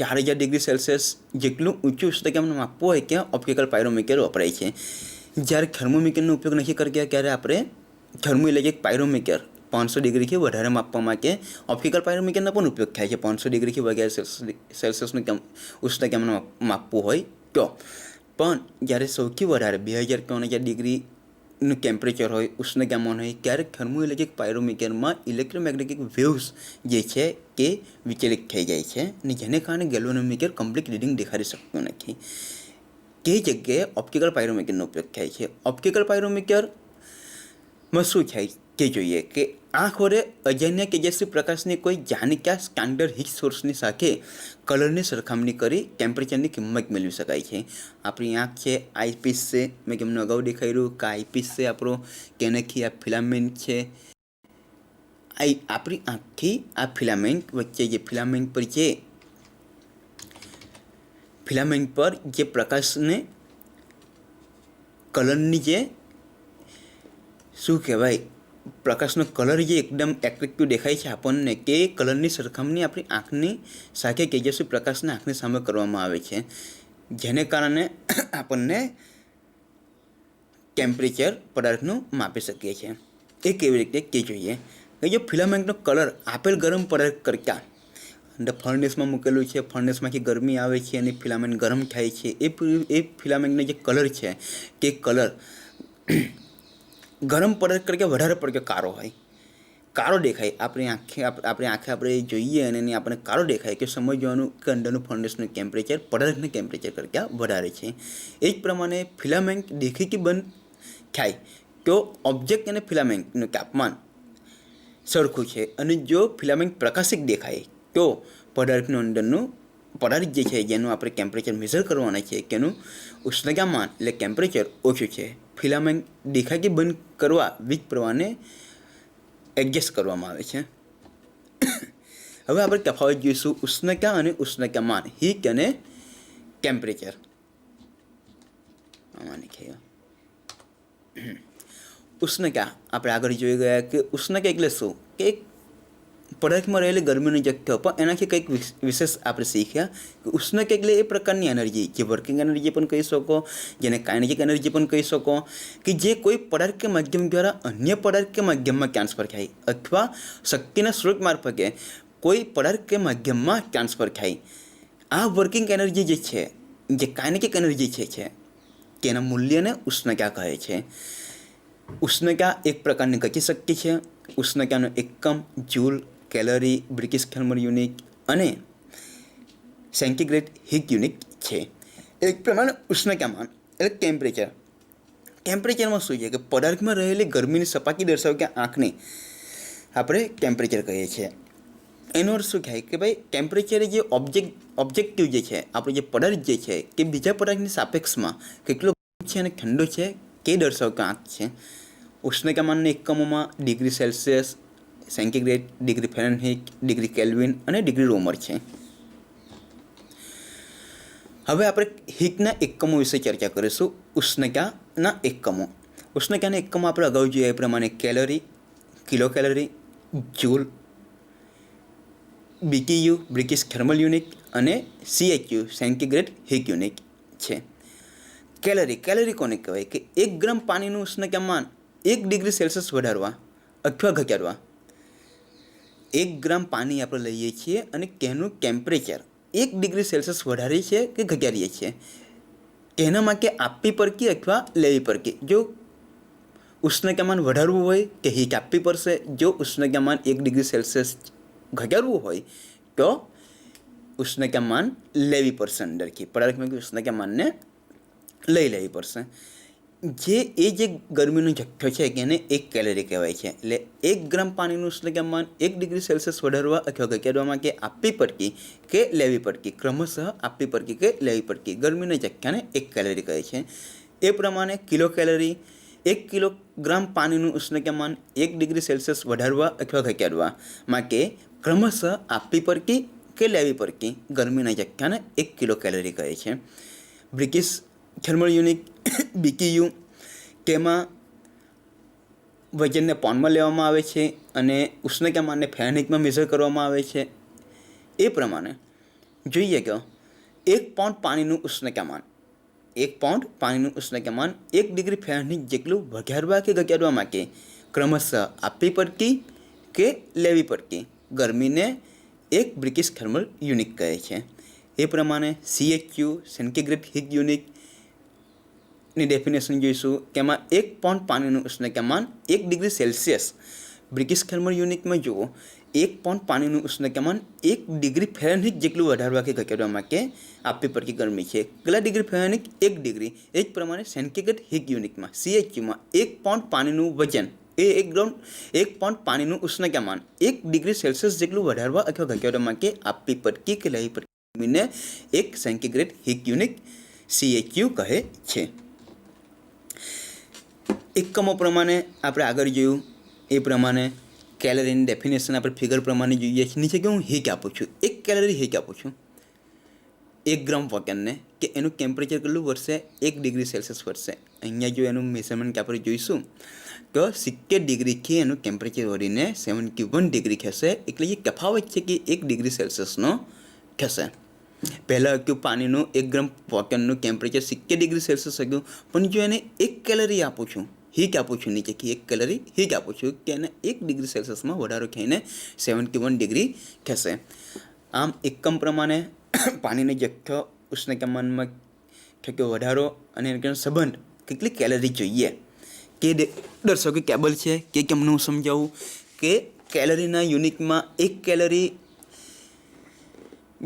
4000 ડિગ્રી સેલ્સિયસ જેટલું ઊંચું ઉષ્ણતામાન માપવું હોય ત્યાં ઓપ્ટિકલ પાયરોમીટર વપરાય છે. જ્યારે થર્મોમીટરનો ઉપયોગ નથી કરતા ત્યારે આપણે થર્મો ઇલેક્ટ્રિક પાયરોમીટર 500 ડિગ્રીથી વધારે માપવા માટે ઓપ્ટિકલ પાયરોમીટરનો પણ ઉપયોગ થાય છે. 500 ડિગ્રીથી વધારે સેલ્સિયસનું ઉષ્ણતામાન માપવું હોય તો. પણ જ્યારે સૌથી વધારે 2000 કે 3000 ડિગ્રીનું ટેમ્પરેચર હોય, ઉષ્ણતામાન હોય, ત્યારે થર્મો ઇલેક્ટ્રિક પાયરોમીટરમાં ઇલેક્ટ્રોમેગ્નેટિક વેવ્સ જે છે તે વિચલિત થઈ જાય છે અને જેને કારણે ગેલ્વેનોમીટર કમ્પ્લીટ રીડિંગ દેખાડી શકતું નથી. તે જગ્યાએ ઓપ્ટિકલ પાયરોમીટરનો ઉપયોગ થાય છે. ઓપ્ટિકલ પાયરોમીટરમાં શું થાય તે જોઈએ કે આંખ વડે અજાણ્યા તેજસ્વી પ્રકાશની કોઈ જાણીતા સ્ટાન્ડર્ડ હીટ સોર્સની સાથે કલરની સરખામણી કરી ટેમ્પરેચરની કિંમત મેળવી શકાય છે. આપણી આંખ છે, આઈપીસ છે, મેં તમને અગાઉ દેખાડ્યું કે આઈપીસ છે આપણો, તેનાથી આ ફિલામેન્ટ છે. આપણી આંખથી આ ફિલામેન્ટ વચ્ચે જે ફિલામેન્ટ પર જે પ્રકાશને કલરની જે શું કહેવાય પ્રકાશનો કલર જે એકદમ એટ્રેક્ટિવ દેખાય છે આપણને, તે કલરની સરખામણી આપણી આંખની સાથે તેજસ્વી પ્રકાશને આંખની સામે કરવામાં આવે છે, જેને કારણે આપણને ટેમ્પરેચર પદાર્થનું માપી શકીએ છીએ. એ કેવી રીતે તે જોઈએ કે જો ફિલામેન્ટનો કલર આપેલ ગરમ પદાર્થ કરતાં અંદર ફર્નેસમાં મૂકેલું છે, ફર્નેસમાંથી ગરમી આવે છે અને ફિલામેન્ટ ગરમ થાય છે. એ ફિલામેન્ટનો જે કલર છે તે કલર ગરમ પદાર્થ કરતાં વધારે પડતો કાળો દેખાય. આપણી આંખે આપણે જોઈએ અને આપણે કાળો દેખાય કે સમજવાનું કે અંદરનું ફર્નેસનું ટેમ્પરેચર પદાર્થના ટેમ્પરેચર કરતાં વધારે છે. એ જ પ્રમાણે ફિલામેન્ટ દેખીતી બંધ થાય તો ઓબ્જેક્ટ અને ફિલામેન્ટનું તાપમાન સરખું છે અને જો ફિલામેન્ટ પ્રકાશિત દેખાય તો પદાર્થનું અંદરનું પદાર્થ જે છે જેનું આપણે ટેમ્પરેચર મેઝર કરવાના છે તેનું ઉષ્ણતામાન એટલે ટેમ્પરેચર ઓછું છે. ફિલામેન્ટ દેખાતી બંધ કરવા વીજ પ્રવાહને એડજસ્ટ કરવામાં આવે છે. હવે આપણે તફાવત જોઈશું ઉષ્ણતા અને ઉષ્ણતામાન, હીટ અને ટેમ્પરેચર. ઉષ્ણતા આપણે આગળ જોઈ ગયા કે ઉષ્ણતા એટલે શું કે પદાર્થમાં રહેલી ગરમીનો જથ્થો, પણ એનાથી કંઈક વિશેષ આપણે શીખ્યા કે ઉષ્ણતા એટલે એ પ્રકારની એનર્જી જે વર્કિંગ એનર્જી પણ કહી શકો, જેને કાઇનેટિક એનર્જી પણ કહી શકો, કે જે કોઈ પદાર્થ કે માધ્યમ દ્વારા અન્ય પદાર્થ કે માધ્યમમાં ટ્રાન્સફર થાય અથવા શક્તિના સ્ત્રોત મારફતે કોઈ પદાર્થ કે માધ્યમમાં ટ્રાન્સફર થાય. આ વર્કિંગ એનર્જી જે છે, જે કાઇનેટિક એનર્જી છે તેના મૂલ્યને ઉષ્ણતા કહે છે. ઉષ્ણતા એક પ્રકારની ગતિશક્તિ છે. ઉષ્ણતાનો એકમ joule, calorie, British thermal unit અને સેન્ટીગ્રેડ હીટ યુનિટ છે. એક પ્રમાણે ઉષ્ણતામાન એટલે ટેમ્પરેચરમાં શું છે કે પદાર્થમાં રહેલી ગરમીની સપાટી દર્શાવતા આંખને આપણે ટેમ્પરેચર કહીએ છીએ. એનો અર્થ શું થાય કે ભાઈ ટેમ્પરેચર જે ઓબ્જેક્ટિવ જે છે, આપણો જે પદાર્થ જે છે કે બીજા પદાર્થની સાપેક્ષમાં કેટલો છે અને ઠંડો છે તે દર્શાવતા આંખ છે. ઉષ્ણતામાનના એકમોમાં degree Celsius, centigrade, degree Fahrenheit, degree kelvin અને ડિગ્રી રોમર છે. હવે આપણે હીટના એકમો વિશે ચર્ચા કરીશું. ઉષ્ણતાના એકમો આપણે અગાઉ જોયા એ પ્રમાણે calorie, kilo calorie, joule, BTU British thermal unit અને CHU સેન્ટીગ્રેડ હીટ યુનિટ છે. કેલરી કોને કહેવાય કે 1 ગ્રામ પાણીનું ઉષ્ણતામાન 1 ડિગ્રી સેલ્સિયસ વધારવા અથવા ઘટાડવા. 1 ગ્રામ પાણી આપણે લઈએ છીએ અને તેનું ટેમ્પરેચર 1 ડિગ્રી સેલ્સિયસ વધારીએ છીએ કે ઘટાડીએ છીએ, તેના માટે આપવી પડશે અથવા લેવી પડશે. જો ઉષ્ણતામાન વધારવું હોય કે હીટ આપવી પડશે. જો ઉષ્ણતામાન 1 ડિગ્રી સેલ્સિયસ ઘટાડવું હોય તો ઉષ્ણતામાન લેવી પડશે અંદરથી, પદાર્થમાંથી ઉષ્ણતામાનને લઈ લેવી પડશે. જે ગરમીનો જથ્થો છે એને 1 કેલરી કહેવાય છે. એટલે 1 ગ્રામ પાણીનું ઉષ્ણતામાન 1 ડિગ્રી સેલ્સિયસ વધારવા અથવા ઘટાડવા માટે આપવી પડતી કે લેવી પડતી, ક્રમશઃ આપવી પડતી કે લેવી પડતી ગરમીના જથ્થાને 1 કેલરી કહે છે. એ પ્રમાણે કિલો કેલરી 1 કિલોગ્રામ પાણીનું ઉષ્ણતામાન 1 ડિગ્રી સેલ્સિયસ વધારવા અથવા ઘટાડવા માટે ક્રમશઃ આપવી પડતી કે લેવી પડતી ગરમીના જથ્થાને 1 કિલો કેલરી કહે છે. બ્રિટિશ થર્મલ યુનિટ BTU તેમાં વજનને પાઉન્ડમાં લેવામાં આવે છે અને ઉષ્ણતામાનને ફેરનહીટમાં મેઝર કરવામાં આવે છે. એ પ્રમાણે જોઈએ કે 1 પાઉન્ડ પાણીનું ઉષ્ણતામાન 1 ડિગ્રી ફેરનહીટ જેટલું વધારવા કે ઘટાડવા માટે ક્રમશઃ આપવી પડતી કે લેવી પડતી ગરમીને 1 બ્રિટિશ થર્મલ યુનિટ કહે છે. એ પ્રમાણે CHU સેન્ટીગ્રેડ હીટ યુનિટ ની ડેફિનેશન જોઈશું કે એમાં 1 પાઉન્ડ પાણીનું ઉષ્ણતામાન 1 ડિગ્રી સેલ્સિયસ બ્રિટિશ થર્મલ યુનિટમાં જુઓ 1 પાઉન્ડ પાણીનું ઉષ્ણતામાન 1 ડિગ્રી ફેરનહીટ જેટલું વધારવા કે ઘટાડવા માટે આપવી પડતી ગરમી છે. કેટલા ડિગ્રી ફેરનહીટ? 1 ડિગ્રી. એ જ પ્રમાણે સેન્ટીગ્રેડ હીટ યુનિટમાં CHUમાં 1 પાઉન્ડ પાણીનું વજન એ 1 પાઉન્ડ પાણીનું ઉષ્ણતામાન 1 ડિગ્રી સેલ્સિયસ જેટલું વધારવા અથવા ઘટાડવા માટે આપવી પડતી કે લેવી પડતી ગરમીને 1 સેન્ટીગ્રેડ હીટ યુનિટ CHU કહે છે. એકમો પ્રમાણે આપણે આગળ જોયું એ પ્રમાણે કેલરીની ડેફિનેશન આપણે ફિગર પ્રમાણે જોઈએ છીએ. નીચે કે હું હીટ આપું છું, 1 કેલરી હીટ આપું છું 1 ગ્રામ વોટરને કે એનું ટેમ્પરેચર કેટલું વધશે? 1 ડિગ્રી સેલ્સિયસ વધશે. અહીંયા જો એનું મેઝરમેન્ટ આપણે જોઈશું તો 70 ડિગ્રીથી એનું ટેમ્પરેચર વધીને 71 ડિગ્રી થશે. એટલે જે તફાવત છે કે 1 ડિગ્રી સેલ્સિયસનો થશે. પહેલાં હતું પાણીનું 1 ગ્રામ વોટરનું ટેમ્પરેચર 70 ડિગ્રી સેલ્સિયસ હતું, પણ જો એને 1 કેલરી આપું છું, હીટ આપું છું, નીચેથી 1 કેલરી હીટ આપું છું કે એને 1 ડિગ્રી સેલ્સિયસમાં વધારો થઈને 71 ડિગ્રી થશે. આમ એકમ પ્રમાણે પાણીનો જથ્થો ઉષ્ણતામાનમાં થતો વધારો અને એનો સંબંધ કેટલી કેલરી જોઈએ કે દર્શકો કેબલ છે કે કેમને હું સમજાવું કે કેલરીના યુનિટમાં 1 કેલરી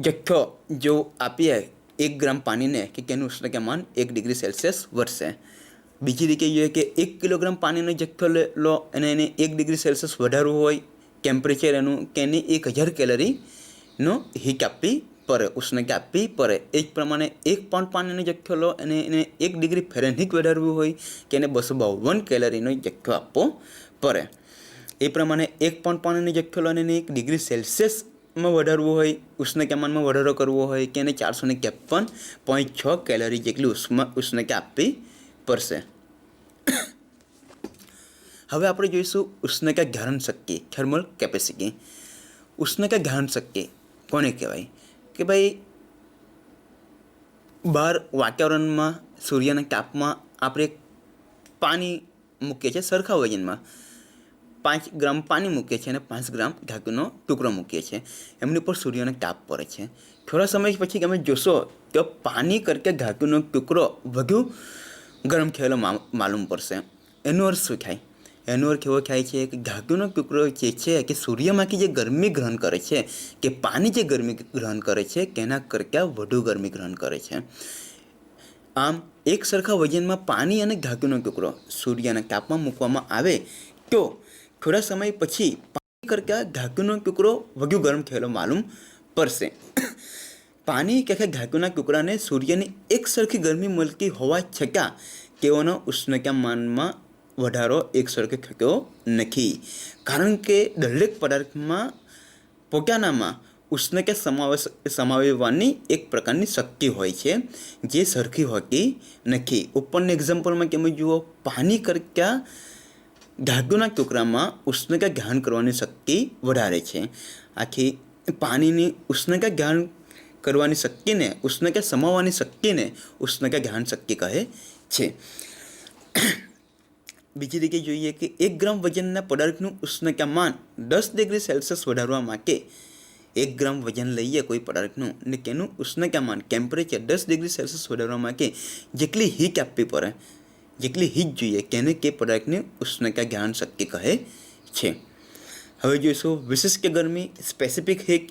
જથ્થો જો આપીએ 1 ગ્રામ પાણીને કે તેનું ઉષ્ણતામાન 1 ડિગ્રી સેલ્સિયસ વધશે. બીજી રીતે જોઈએ કે 1 કિલોગ્રામ પાણીનો જથ્થો લો અને એને 1 ડિગ્રી સેલ્સિયસ વધારવું હોય ટેમ્પરેચર એનું કે એને 1000 કેલરીનો હીટ આપવી પડે, ઉષ્ણતા આપવી પડે. એ જ પ્રમાણે 1 પાઉન્ડ પાણીનો જથ્થો લો અને એને 1 ડિગ્રી ફેરનહીટ વધારવું હોય કે એને 252 કેલરીનો જથ્થો આપવો પડે. એ પ્રમાણે 1 પાઉન્ડ પાણીનો જથ્થો લો અને એને 1 ડિગ્રી સેલ્સિયસમાં વધારવું હોય, ઉષ્ણતામાનમાં વધારો કરવો હોય કે એને 453.6 કેલરી જેટલી ઉષ્ણતા આપવી પડશે. હવે આપણે જોઈશું ઉષ્ણતા ધારણ શક્તિ, થર્મલ કેપેસિટી. ઉષ્ણતા ધારણ શક્તિ કોને કહેવાય? કે ભાઈ બહાર વાતાવરણમાં સૂર્યના તાપમાં આપણે પાણી મૂકીએ છીએ સરખા વજનમાં, 5 ગ્રામ પાણી મૂકીએ છીએ અને 5 ગ્રામ ધાતુનો ટુકડો મૂકીએ છીએ. એમની પર સૂર્યનો તાપ પડે છે. થોડા સમય પછી તમે જોશો તો પાણી કરતાં ધાતુનો ટુકડો વધુ ગરમ થયેલો માલુમ પડશે. એનો અર્થ શું થાય? એનો અર્થ એવો થાય છે કે ધાતુનો ટુકડો જે છે કે સૂર્યમાંથી જે ગરમી ગ્રહણ કરે છે કે પાણી જે ગરમી ગ્રહણ કરે છે તેના કરતાં વધુ ગરમી ગ્રહણ કરે છે. આમ એક સરખા વજનમાં પાણી અને ધાતુનો ટુકડો સૂર્યના તાપમાં મૂકવામાં આવે તો થોડા સમય પછી પાણી કરતાં ધાતુનો ટુકડો વધુ ગરમ થયેલો માલુમ પડશે. પાણી કે ધાતુના ટુકડાને સૂર્યની એક સરખી ગરમી મળતી હોવા છતાં તેઓનો ઉષ્ણતામાનમાં વધારો એક સરખો થતો નથી, કારણ કે દરેક પદાર્થમાં પોતાનામાં ઉષ્ણતા સમાવવાની એક પ્રકારની શક્તિ હોય છે જે સરખી હોતી નથી. ઉપરના એક્ઝામ્પલમાં તમે જુઓ, પાણી કરતાં ધાતુના ટુકડામાં ઉષ્ણતા ગ્રહણ કરવાની શક્તિ વધારે છે. આથી પાણીની ઉષ્ણતા ગ્રહણ કરવાની શક્તિને, ઉષ્ણતા સમાવવાની શક્તિને ઉષ્ણતા ગ્રહણ શક્તિ કહે છે. બીજી રીતે જોઈએ કે 1 ગ્રામ વજનના પદાર્થનું ઉષ્ણતામાન 10 ડિગ્રી સેલ્સિયસ વધારવા માટે 1 ગ્રામ વજન લઈએ કોઈ પદાર્થનું અને તેનું ઉષ્ણતામાન ટેમ્પરેચર 10 ડિગ્રી સેલ્સિયસ વધારવા માટે જેટલી હીટ આપવી પડે, જેટલી હીટ જોઈએ તેને તે પદાર્થની ઉષ્ણતા ગ્રહણ શક્તિ કહે છે. હવે જોઈશું વિશિષ્ટ ગરમી સ્પેસિફિક હીટ.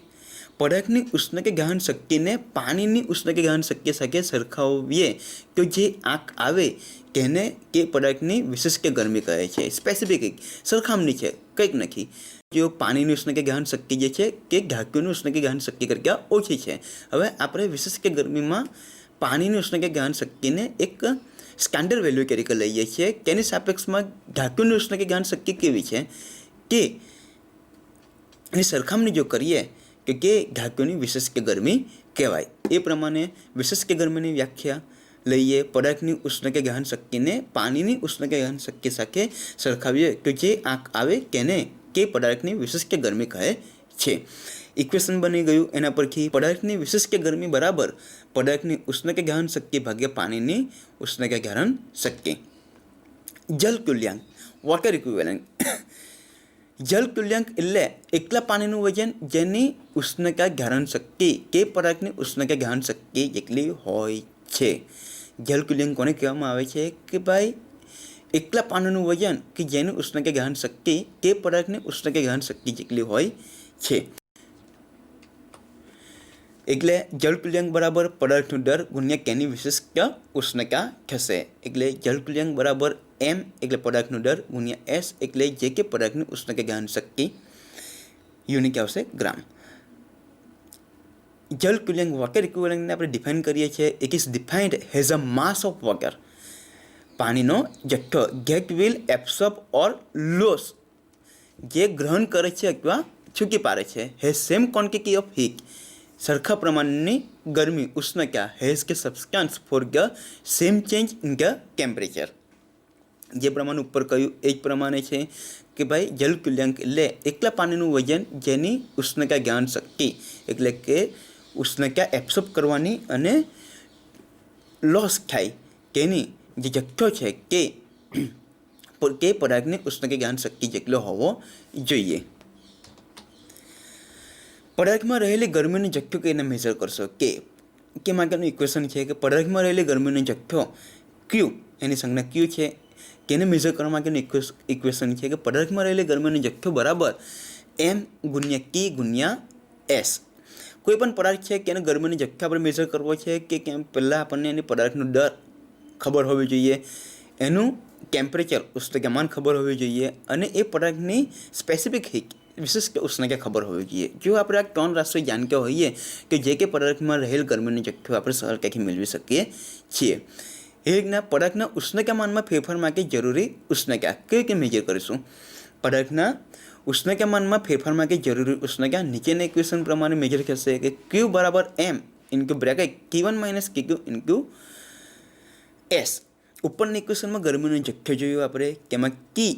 પદાર્થની ઉષ્ણકે ગ્રહણ શક્તિને પાણીની ઉષ્ણકે ગ્રહણ શક્તિ સાથે સરખાવીએ તો જે આંક આવે તેને તે પદાર્થની વિશિષ્ટ ગરમી કહે છે. સ્પેસિફિક હીટ સરખામણી છે, કંઈક નથી. જો પાણીની ઉષ્ણકે ગ્રહણ શક્તિ જે છે કે ધાતુની ઉષ્ણકે ગ્રહણ શક્તિ કરતાં ઓછી છે. હવે આપણે વિશિષ્ટ ગરમીમાં પાણીની ઉષ્ણકે ગ્રહણ શક્તિને એક સ્ટાન્ડર્ડ વેલ્યુ તરીકે લઈએ છીએ. તેની સાપેક્ષમાં ધાતુની ઉષ્ણકે ગ્રહણ શક્તિ કેવી છે કે એની સરખામણી જો કરીએ કે તે ધાતુની વિશિષ્ટ ગરમી કહેવાય. એ પ્રમાણે વિશિષ્ટ ગરમીની વ્યાખ્યા લઈએ. પદાર્થની ઉષ્ણકે ગ્રહણ શક્તિને પાણીની ઉષ્ણકે ગ્રહણ શક્તિ સાથે સરખાવીએ તો જે આંક આવે તેને તે પદાર્થની વિશિષ્ટ ગરમી કહે છે. ઇક્વેશન બની ગયું. એના પરથી પદાર્થની વિશિષ્ટ ગરમી બરાબર પદાર્થની ઉષ્ણકે ગ્રહણ શક્તિ ભાગ્યા પાણીની ઉષ્ણકે ગ્રહણ શક્તિ. જલ તુલ્યાંક વોટર ઇક્વિવેલન્ટ. જલ તુલ્યાંક એટલે એકલા પાણીનું વજન જેની ઉષ્ણકા ગ્રહણ શક્તિ તે પદાર્થની ઉષ્ણકા ગ્રહણ શક્તિ જેટલી હોય છે. જલ તુલ્યાંક કોને કહેવામાં આવે છે કે ભાઈ એકલા પાણીનું વજન કે જેની ઉષ્ણકા ગ્રહણ શક્તિ તે પદાર્થની ઉષ્ણકા ગ્રહણ શક્તિ જેટલી હોય છે. એટલે જલ તુલ્યાંક બરાબર પદાર્થનો દર ગુણ્યા તેની વિશિષ્ટ ઉષ્ણકા થશે. એટલે જલ તુલ્યાંક બરાબર એમ એટલે પદાર્થનો દર ગુણ્યા એસ એટલે જે કે પદાર્થની ઉષ્ણકા ગ્રહણ શક્તિ. યુનિટ આવશે ગ્રામ. જલ તુલ્યાંક વોટર ઇક્વિવેલન્ટને આપણે ડિફાઇન કરીએ છીએ. It is defined has a mass of water. પાણીનો જથ્થો get will absorb or loss જે ગ્રહણ કરે છે અથવા છૂટી પાડે છે. Has same quantity of heat સરખા પ્રમાણની ગરમી ઉષ્ણતા હેઝ કે substance for the same change in the temperature. જે પ્રમાણે ઉપર કહ્યું એ જ પ્રમાણે છે કે ભાઈ જલ તુલ્યાંક એટલે એકલા પાણીનું વજન જેની ઉષ્ણતા ગ્રહણ શક્તિ એટલે કે ઉષ્ણતા એબ્સોર્બ કરવાની અને લોસ થાય તેની જે જથ્થો છે તે પદાર્થની ઉષ્ણતા ગ્રહણ શક્તિ જેટલો હોવો જોઈએ. પદાર્થમાં રહેલી ગરમીનો જથ્થો કઈને મેઝર કરશો કે માટેનું ઇક્વેશન છે કે પદાર્થમાં રહેલી ગરમીનો જથ્થો ક્યુ એની સંજ્ઞા ક્યુ છે તેને મેઝર કરવા માટેનું ઇક્વેશન છે કે પદાર્થમાં રહેલી ગરમીનો જથ્થો બરાબર એમ ગુણ્યા ટી ગુણ્યા એસ. કોઈ પણ પદાર્થ છે કે એને ગરમીનો જથ્થો આપણે મેઝર કરવો છે કે કેમ પહેલાં આપણને એની પદાર્થનો દર ખબર હોવી જોઈએ, એનું ટેમ્પરેચર ઉષ્ણતામાન ખબર હોવી જોઈએ અને એ પદાર્થની સ્પેસિફિક હીટ વિશિષ્ટ ઉષ્ણતા ખબર હોવી જોઈએ. જો આપણે આ ત્રણ રાશિ જાણતા હોઈએ કે જે કે પદાર્થમાં રહેલ ગરમીનો જથ્થો આપણે સરળતાથી મેળવી શકીએ છીએ. એ રીતના પદાર્થના ઉષ્ણતામાનમાં ફેરફાર માટે જરૂરી ઉષ્ણતા કેવી રીતે મેજર કરીશું. પદાર્થના ઉષ્ણતામાનમાં ફેરફાર માટે જરૂરી ઉષ્ણતા નીચેના ઇક્વેશન પ્રમાણે મેજર થશે કે ક્યુ બરાબર M into bracket T1 minus T2 into S. ઉપરની ઇક્વેશનમાં ગરમીનો જથ્થો જોયો આપણે, તેમાં ટી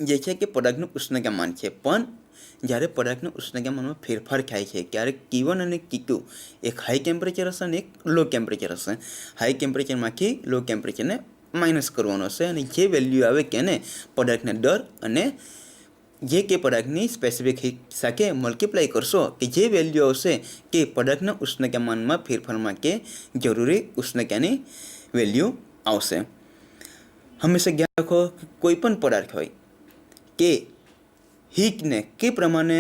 જે છે કે પદાર્થનું ઉષ્ણતામાન છે. પણ જ્યારે પદાર્થના ઉષ્ણતામાનમાં ફેરફાર થાય છે ત્યારે T1 અને T2 એક હાઈ ટેમ્પરેચર હશે અને એક લો ટેમ્પરેચર હશે. હાઈ ટેમ્પરેચરમાંથી લો ટેમ્પરેચરને માઇનસ કરવાનો હશે અને જે વેલ્યુ આવે તેને પદાર્થના દર અને જે કે પદાર્થની સ્પેસિફિક હીટ સાથે મલ્ટીપ્લાય કરશો કે જે વેલ્યુ આવશે કે પદાર્થના ઉષ્ણતામાનમાં ફેરફાર માટે જરૂરી ઉષ્ણતાની વેલ્યુ આવશે. હંમેશા યાદ રાખો કોઈ પણ પદાર્થ હોય કે હીટને કે પ્રમાણે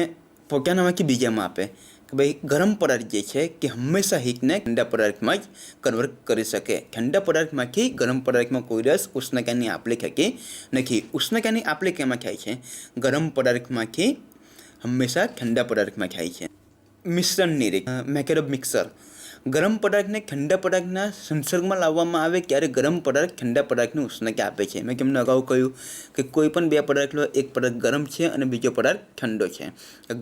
પોતાનામાંથી બીજામાં આપે કે ભાઈ ગરમ પદાર્થ જે છે કે હંમેશા હીટને ઠંડા પદાર્થમાં જ કન્વર્ટ કરી શકે. ઠંડા પદાર્થમાંથી ગરમ પદાર્થમાં કોઈ રસ ઉષ્ણતાની આપલે થતી નથી. ઉષ્ણતાની આપલે કેમાં થાય છે? ગરમ પદાર્થમાંથી હંમેશા ઠંડા પદાર્થમાં થાય છે. મિશ્રણની રીત મેકેનિક મિક્સર. ગરમ પદાર્થને ઠંડા પદાર્થના સંસર્ગમાં લાવવામાં આવે ત્યારે ગરમ પદાર્થ ઠંડા પદાર્થની ઉષ્ણતા આપે છે. મેં તમને અગાઉ કહ્યું કે કોઈ પણ બે પદાર્થ લો, એક પદાર્થ ગરમ છે અને બીજો પદાર્થ ઠંડો છે.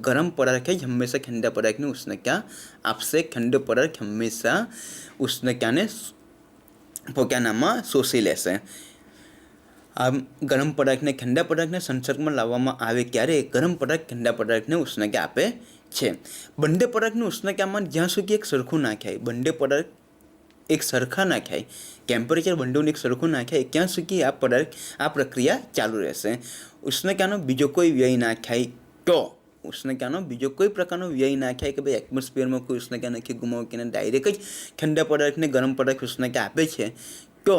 ગરમ પદાર્થ જ હંમેશા ઠંડા પદાર્થની ઉષ્ણતા આપશે. ઠંડો પદાર્થ હંમેશા ઉષ્ણતાને પોતાનામાં શોષી લેશે. આમ ગરમ પદાર્થને ઠંડા પદાર્થના સંસર્ગમાં લાવવામાં આવે ત્યારે ગરમ પદાર્થ ઠંડા પદાર્થને ઉષ્ણતા આપે છે. બંને પદાર્થનું ઉષ્ણતામાન જ્યાં સુધી એક સરખું ના થાય, બંને પદાર્થ એક સરખા ના થાય, ટેમ્પરેચર બંનેનું એક સરખું ના થાય ત્યાં સુધી આ પ્રક્રિયા ચાલુ રહેશે. ઉષ્ણતાનો બીજો કોઈ વ્યય ના થાય તો ઉષ્ણતાનો બીજો કોઈ પ્રકારનો વ્યય ના થાય કે ભાઈ એટમોસ્ફિયરમાં કોઈ ઉષ્ણતા નથી ગુમાવતી અને ડાયરેક્ટ જ ઠંડા પદાર્થને ગરમ પદાર્થ ઉષ્ણતા આપે છે તો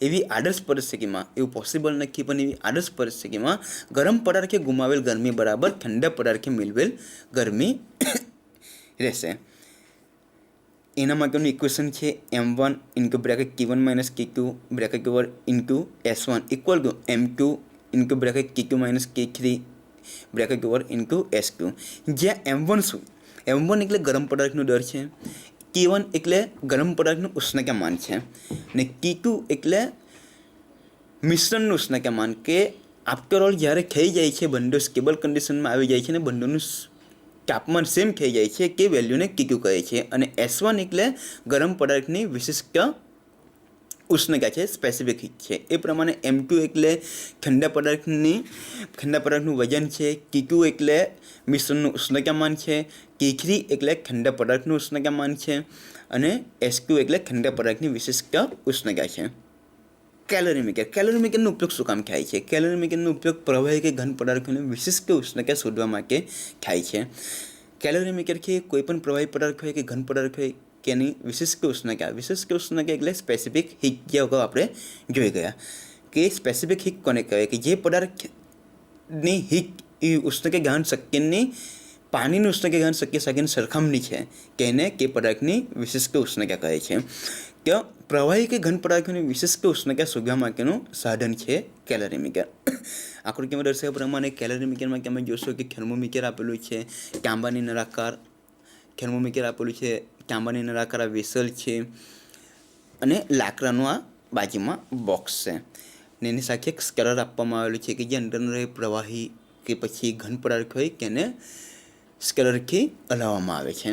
એવી આદર્શ પરિસ્થિતિમાં, એવું પોસિબલ નથી પણ એવી આદર્શ પરિસ્થિતિમાં ગરમ પદાર્થે ગુમાવેલ ગરમી બરાબર ઠંડા પદાર્થે મેળવેલ ગરમી રહેશે. એના માટેનું ઇક્વેશન છે m1 into bracket Q1 minus Q2 bracket over into S1 equal to m2 into bracket Q2 minus Q3 bracket over into S2. જ્યાં m1 શું, m1 એટલે ગરમ પદાર્થનો દર છે, Q1 એટલે ગરમ પદાર્થનું ઉષ્ણતામાન છે, ને Q2 એટલે મિશ્રણનું ઉષ્ણતામાન, કે આફ્ટર ઓલ જ્યારે થઈ જાય છે બંને સ્ટેબલ કન્ડિશનમાં આવી જાય છે ને બંનેનું તાપમાન સેમ થઈ જાય છે કે વેલ્યુને Q2 કહે છે. અને S1 એટલે ગરમ પદાર્થની વિશિષ્ટ ઉષ્ણતા છે, સ્પેસિફિક હીટ છે. એ પ્રમાણે m2 એટલે ઠંડા પદાર્થનું વજન છે, Q2 એટલે મિશ્રણનું ઉષ્ણતામાન છે, Q3 એટલે ઠંડા પદાર્થનું ઉષ્ણતામાન છે, અને S2 એટલે ઠંડા પદાર્થની વિશિષ્ટ ઉષ્ણતા છે. કેલોરીમીટરનો ઉપયોગ શું કામ થાય છે? કેલોરીમીટરનો ઉપયોગ પ્રવાહી કે ઘન પદાર્થોની વિશિષ્ટ ઉષ્ણતા શોધવા માટે થાય છે. કેલોરીમીટર કે કોઈ પણ પ્રવાહી પદાર્થ હોય કે ઘન પદાર્થ હોય કે એની વિશિષ્ટ ઉષ્ણતા એટલે સ્પેસિફિક હીટ, જે અગાઉ આપણે જોઈ ગયા કે સ્પેસિફિક હીટ કોને કહેવાય, કે જે પદાર્થની હીટ એ ઉષ્ણતા ગ્રહણ શક્તિની પાણીની ઉષ્ણતા ગ્રહણ શક્તિ સાથેની સરખામણી છે કે એને કે પદાર્થની વિશિષ્ટ ઉષ્ણતા કહે છે. કે પ્રવાહી કે ઘન પદાર્થોની વિશિષ્ટ ઉષ્ણતા શોધવા માટેનું સાધન છે કેલરીમીટર. આકૃતિમાં દર્શાવ્યા પ્રમાણે કેલરીમીટરમાં તમે જોશો કે થર્મોમીટર આપેલું છે, તાંબાની નળાકાર થર્મોમીટર આપેલું છે, તાંબાની નળાકાર આ વેસલ છે, અને લાકડાનું આ બાજુમાં બોક્સ છે. ને એની સાથે એક સ્કેલર આપવામાં આવેલું છે કે જે અંદરનો રહે પ્રવાહી કે પછી ઘન પદાર્થ હોય તેને સ્કેલરથી હલાવવામાં આવે છે.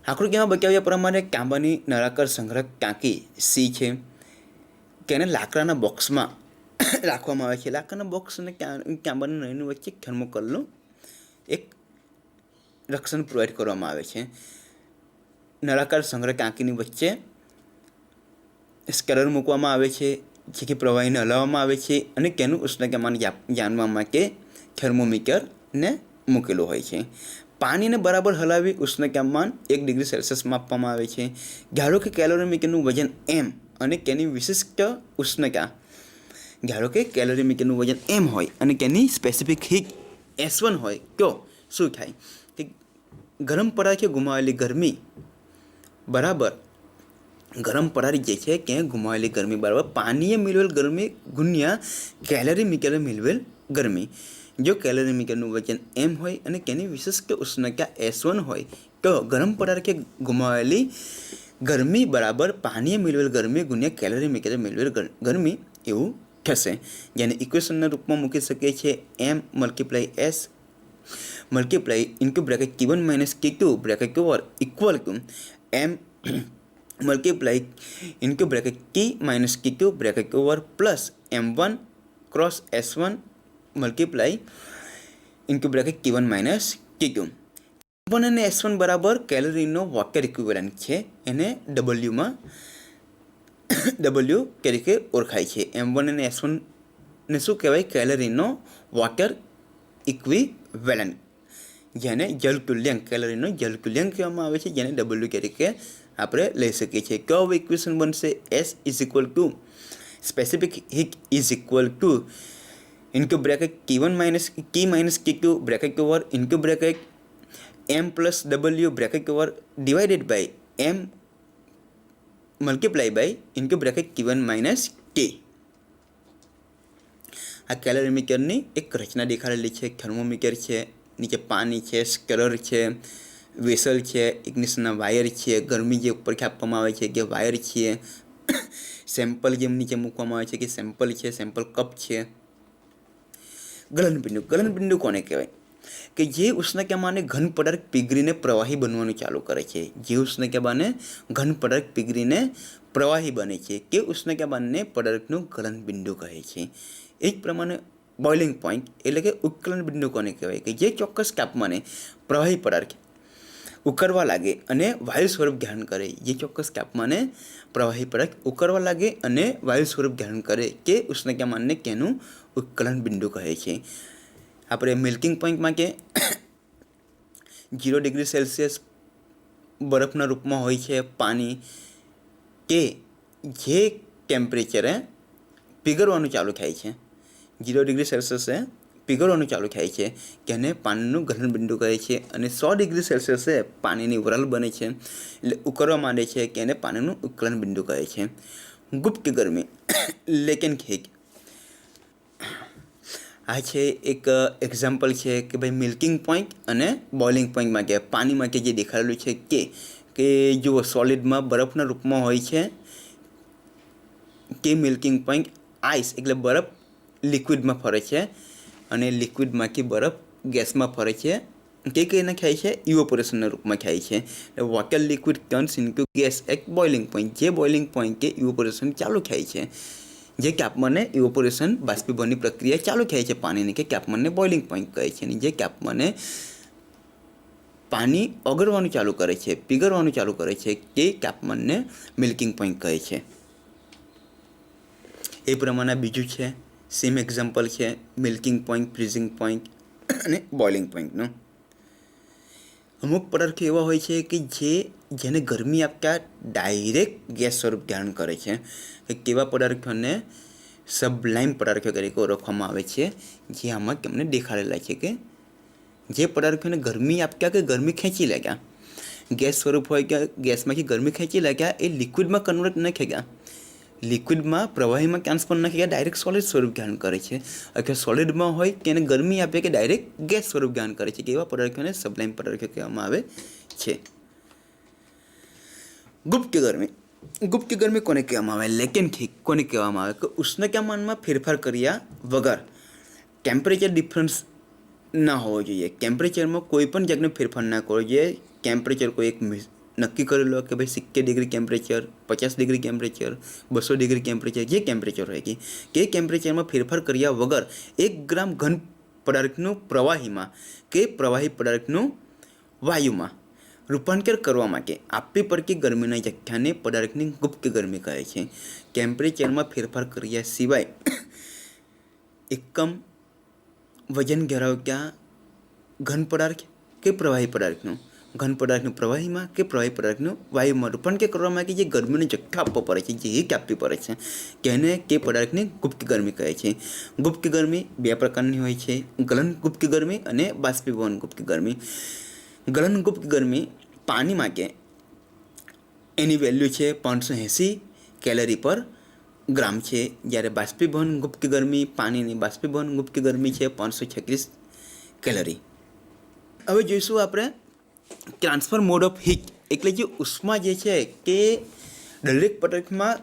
આકૃતિમાં બતાવ્યા પ્રમાણે તાંબાની નળાકાર સંગ્રહ ટાંકી સી છે, તેને લાકડાના બોક્સમાં રાખવામાં આવે છે. લાકડાના બોક્સ અને તાંબાની નળીની વચ્ચે થર્મોકોલનું એક રક્ષણ પ્રોવાઈડ કરવામાં આવે છે. નળાકાર સંગ્રહ ટાંકીની વચ્ચે સ્કેલર મૂકવામાં આવે છે, જેથી પ્રવાહીને હલાવવામાં આવે છે, અને તેનું ઉષ્ણતામાન જાણવા માટે થર્મોમીટરને મૂકેલું હોય છે. પાણીને બરાબર હલાવી ઉષ્ણતામાન 1 ડિગ્રી સેલ્સિયસ માપવામાં આવે છે. ધારો કે કેલોરીમીટરનું વજન m અને તેની વિશિષ્ટ ઉષ્ણતા, ધારો કે કેલોરીમીટરનું વજન m હોય અને તેની સ્પેસિફિક હીટ S1 હોય, તો શું થાય કે ગરમ પદાર્થે ગુમાવેલી ગરમી બરાબર ગરમ પદાર્થ જે છે ત્યાં ગુમાવેલી ગરમી બરાબર પાણીએ મેળવેલ ગરમી ગુણ્યા કેલરીમીટરે મેળવેલ ગરમી. જો કેલરીમીટરનું વજન m હોય અને તેની વિશિષ્ટ ઉષ્ણતા S1 હોય, તો ગરમ પદાર્થે ગુમાવેલી ગરમી બરાબર પાણીએ મેળવેલ ગરમી ગુણ્યા કેલરીમીટરે મેળવેલ ગરમી એવું થશે. જેને ઇક્વેશનના રૂપમાં મૂકી શકીએ છીએ m multiply s multiply into bracket Q1 minus Q2 bracket over equal to m multiply into bracket T minus Q2 bracket over plus m1 cross S1 multiply into bracket Q1 minus Q2. M1 અને S1 બરાબર કેલરીનો water equivalent છે, એને W તરીકે ઓળખાય છે. M1 અને S1 ને શું કહેવાય? કેલરીનો વોટર ઇક્વિવેલન્ટ, જેને જલતુલ્યાંક, કેલરીનો જલતુલ્યાંક કહેવામાં આવે છે, જેને W તરીકે આપણે લઈ શકીએ છીએ. તો હવે ઇક્વેશન બનશે S is equal to specific heat is equal to into bracket Q1 minus T minus Q2 bracket over into bracket M plus W bracket over divided by M multiply by into bracket Q1 minus T. આ કેલરીમીટરની એક રચના દેખાડેલી છે. Thermometer છે, નીચે પાણી છે, scalar છે, vessel છે, ઇગ્નિશનના wire છે, ગરમી જે ઉપરથી આપવામાં આવે છે કે વાયર છે, સેમ્પલ જેમ નીચે મૂકવામાં આવે છે કે સેમ્પલ છે, સેમ્પલ કપ છે. ગલનબિંદુ કોને કહેવાય? કે જે ઉષ્ણતામાને ઘન પદાર્થ પીગળીને પ્રવાહી બનવાનું ચાલુ કરે છે. જે ઉષ્ણતામાને ઘન પદાર્થ પીગળીને પ્રવાહી બને છે તે ઉષ્ણતામાનને પદાર્થનું ગલનબિંદુ કહે છે. એ જ પ્રમાણે બોઇલિંગ પોઈન્ટ એટલે કે ઉત્કલન બિંદુ કોને કહેવાય? કે જે ચોક્કસ તાપમાને પ્રવાહી પદાર્થ ઉકળવા લાગે અને વાયુ સ્વરૂપ ધારણ કરે. જે ચોક્કસ તાપમાને પ્રવાહી પદાર્થ ઉકળવા લાગે અને વાયુ સ્વરૂપ ધારણ કરે તે ઉષ્ણતામાનને તેનું ઉત્કલન બિંદુ કહે છે. આપણે મેલ્ટિંગ પોઈન્ટ માટે 0 ડિગ્રી સેલ્સિયસ બરફના રૂપમાં હોય છે પાણી, કે જે ટેમ્પરેચરે પીગળવાનું ચાલુ થાય છે, 0 ડિગ્રી સેલ્સિયસે પીગળવાનું ચાલુ થાય છે, તેને પાણીનું ગલનબિંદુ કહે છે. અને 100 ડિગ્રી સેલ્સિયસે પાણીની વરાળ બને છે, એટલે ઉકળવા માંડે છે, કે એને પાણીનું ઉકલન બિંદુ કહે છે. ગુપ્ત ગરમી લેકેન હીટ, આ છે એક એક્ઝામ્પલ છે કે ભાઈ મિલ્કિંગ પોઈન્ટ અને બોઇલિંગ પોઈન્ટ માટે પાણી માટે જે દેખાડેલું છે કે જુઓ સોલિડમાં બરફના રૂપમાં હોય છે કે મિલ્કિંગ પોઈન્ટ આઈસ એટલે બરફ લિક્વિડમાં ફરે છે અને લિક્વિડમાંથી બરફ ગેસમાં ફરે છે કે એને ખાય છે ઇવોપોરેશનના રૂપમાં ખાય છે. Water liquid turns into gas at boiling point, જે બોઇલિંગ પોઈન્ટ કે ઇવોપોરેશન ચાલુ થાય છે, જે તાપમાને ઇવોપોરેશન બાષ્પીભવનની પ્રક્રિયા ચાલુ થાય છે પાણીની, કે તાપમાનને બોઇલિંગ પોઈન્ટ કહે છે. અને જે તાપમાને પાણી ઓગળવાનું ચાલુ કરે છે, પીગળવાનું ચાલુ કરે છે, તે તાપમાનને મિલ્કિંગ પોઈન્ટ કહે છે. એ પ્રમાણે બીજું છે, સેમ એક્ઝામ્પલ છે મિલ્કિંગ પોઈન્ટ, ફ્રીઝિંગ પોઈન્ટ અને બોઇલિંગ પોઈન્ટનું. અમુક પદાર્થો એવા હોય છે કે જેને ગરમી આપતા ડાયરેક્ટ ગેસ સ્વરૂપ ધારણ કરે છે. કેવા પદાર્થોને સબલાઇમ પદાર્થો તરીકે ઓળખવામાં આવે છે, જે આમાં તમને દેખાડેલા છે કે જે પદાર્થોને ગરમી આપતા કે ગરમી ખેંચી લેગ્યા, ગેસ સ્વરૂપ હોય કે ગેસમાંથી ગરમી ખેંચી લેગ્યા, એ લિક્વિડમાં કન્વર્ટ ન થઈ ગયા, લિક્વિડમાં પ્રવાહીમાં ટ્રાન્સફર ન થઈ ગયા, ડાયરેક્ટ સોલિડ સ્વરૂપ ધારણ કરે છે. અથવા સોલિડમાં હોય કે એને ગરમી આપે કે ડાયરેક્ટ ગેસ સ્વરૂપ ધારણ કરે છે, કે એવા પદાર્થોને સબલાઇમ પદાર્થો કહેવામાં આવે છે. ગુપ્ત ગરમી કોને કહેવામાં આવે? લેકેન્ટ હીટ કોને કહેવામાં આવે? કે ઉષ્ણતામાનમાં ફેરફાર કર્યા વગર ટેમ્પરેચર ડિફરન્સ ના હોવો જોઈએ. ટેમ્પરેચરમાં કોઈ પણ જાતનો ફેરફાર ના કરવો જોઈએ. ટેમ્પરેચર કોઈ એક નક્કી કરેલો કે ભાઈ 70 degree temperature, 50 degree temperature, 200 degree temperature, જે ટેમ્પરેચર હોય કે ટેમ્પરેચરમાં ફેરફાર કર્યા વગર 1 ગ્રામ ઘન પદાર્થનું પ્રવાહીમાં કે પ્રવાહી પદાર્થનું વાયુમાં રૂપાંતર કરવા માટે આપવી પડતી ગરમીના જથ્થાને પદાર્થની ગુપ્ત ગરમી કહે છે. ટેમ્પરેચરમાં ફેરફાર કર્યા સિવાય એકમ વજન ધરાવતા ઘન પદાર્થ કે પ્રવાહી પદાર્થનું, ઘન પદાર્થનું પ્રવાહીમાં કે પ્રવાહી પદાર્થનું વાયુમાં રૂપાંતર કરવા માટે જે ગરમીનો જથ્થો આપવો પડે છે, જે હીટ આપવી પડે છે, તેને તે પદાર્થની ગુપ્ત ગરમી કહે છે. ગુપ્ત ગરમી 2 પ્રકારની હોય છે, ગલન ગુપ્ત ગરમી અને બાષ્પીભવન ગુપ્ત ગરમી. ગલન ગુપ્ત ગરમી પાણી માટે એની વેલ્યુ છે 580 કેલરી પર ગ્રામ છે, જ્યારે બાષ્પીભવન ગુપ્ત ગરમી પાણીની બાષ્પીભવન ગુપ્ત ગરમી છે 536 કેલરી. હવે જોઈશું આપણે ટ્રાન્સફર મોડ ઓફ હીટ, એટલે જે ઉષ્મા જે છે કે દરેક પદાર્થમાં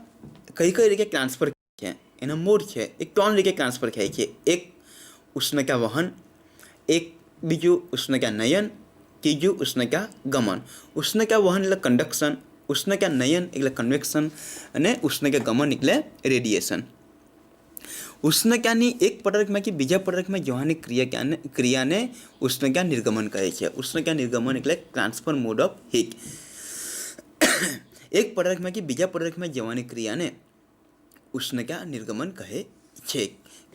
કઈ રીતે ટ્રાન્સફર છે, એનો મોડ છે એ 3 રીતે ટ્રાન્સફર થાય છે. એક ઉષ્ણતા વહન, એક બીજું ઉષ્ણતા નયન, ત્રીજું ઉષ્ણતા ગમન. ઉષ્ણતા વહન એટલે કંડક્શન, ઉષ્ણતા નયન એટલે કન્વેક્શન અને ઉષ્ણતા ગમન એટલે રેડિયેશન. ઉષ્ણતાની એક પદાર્થમાંથી બીજા પદાર્થમાં જવાની ક્રિયાને ઉષ્ણતા નિર્ગમન કહે છે. ઉષ્ણતા નિર્ગમન એટલે ટ્રાન્સફર મોડ ઓફ હીટ. એક પદાર્થમાંથી બીજા પદાર્થમાં જવાની ક્રિયાને ઉષ્ણતા નિર્ગમન કહે છે.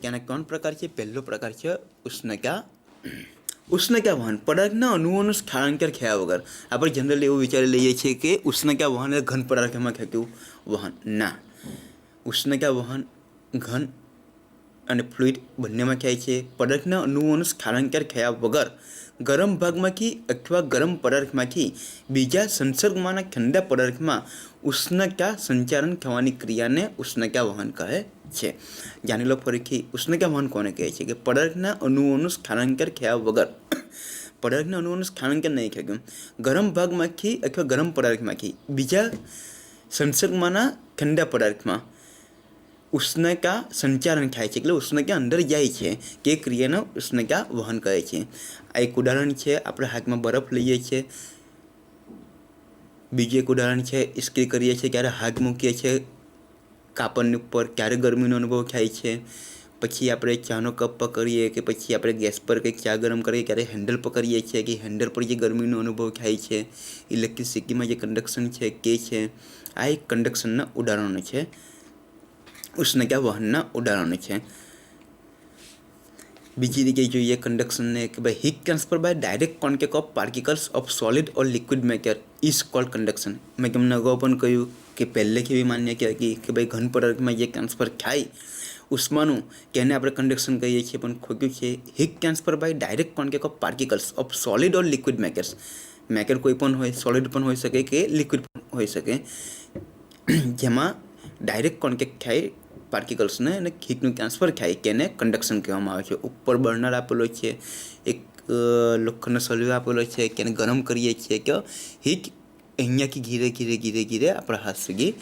તેના 3 પ્રકાર છે. પહેલો પ્રકાર છે ઉષ્ણતા વહન. પદાર્થના અણુઓનું સ્થળાંતર થયા વગર. આપણે જનરલી એવું વિચારી લઈએ છીએ કે ઉષ્ણતા વહન એટલે ઘન પદાર્થમાં થતું વહન. ના, ઉષ્ણતા વહન ઘન અને ફ્લુઇડ બંનેમાં થાય છે. પદાર્થના અણુઓનું સ્થળાંતર થયા વગર ગરમ ભાગમાંથી અથવા ગરમ પદાર્થમાંથી બીજા સંસર્ગમાંના ઠંડા પદાર્થમાં ઉષ્ણતા સંચારણ થવાની ક્રિયાને ઉષ્ણતા વહન કહે છે. જાણી લો ફરીથી, ઉષ્ણતા વહન કોને કહે છે? કે પદાર્થના અણુઓનું સ્થળાંતર થયા વગર, પદાર્થના અણુઓનું સ્થળાંતર નહીં થયું, ગરમ ભાગમાંથી અથવા ગરમ પદાર્થમાંથી બીજા સંસર્ગમાંના ઠંડા પદાર્થમાં ઉષ્ણતા સંચારણ થાય છે, એટલે ઉષ્ણતા અંદર જાય છે, તે ક્રિયાને ઉષ્ણતા વહન કહે છે. આ એક ઉદાહરણ છે. આપણે હાથમાં બરફ લઈએ છીએ. બીજું એક ઉદાહરણ છે, ઇસ્ત્રી કરીએ છીએ ત્યારે હાથ મૂકીએ છીએ કાપડની ઉપર, ત્યારે ગરમીનો અનુભવ થાય છે. પછી આપણે ચાનો કપ પકડીએ કે પછી આપણે ગેસ પર કંઈક ચા ગરમ કરીએ ત્યારે હેન્ડલ પકડીએ છીએ કે હેન્ડલ પર જે ગરમીનો અનુભવ થાય છે. ઇલેક્ટ્રિસિટીમાં જે કંડક્શન છે તે છે. આ એક કંડક્શનના ઉદાહરણો છે, ઉષ્ણતા વહનના ઉદાહરણો છે. બીજી રીતે જોઈએ કંડક્શનને કે ભાઈ heat transfer by direct contact of particles of solid or liquid matter is called conduction. મેં તમને અગાઉ પણ કહ્યું કે પહેલેથી એવી માન્યતા હતી કે ભાઈ ઘન પદાર્થમાં જે ટ્રાન્સફર થાય ઉષ્માનું કે એને આપણે કન્ડક્શન કહીએ છીએ, પણ ખોટું છે. Heat transfer by direct contact of particles of solid or liquid makers. Maker કોઈ પણ હોય, સોલિડ પણ હોઈ શકે કે લિક્વિડ પણ હોઈ શકે, જેમાં ડાયરેક્ટ કોન્ટેક્ટ થાય પાર્ટિકલ્સને અને હીટનું ટ્રાન્સફર થાય કે એને કન્ડક્શન કહેવામાં આવે છે. ઉપર બર્નર આપેલો છે, એક લોખંડનો સળિયો આપેલો છે કે એને ગરમ કરીએ છીએ કે હીટ અહીંયાથી ધીરે ધીરે ધીરે ધીરે આપણા હાથ સુધી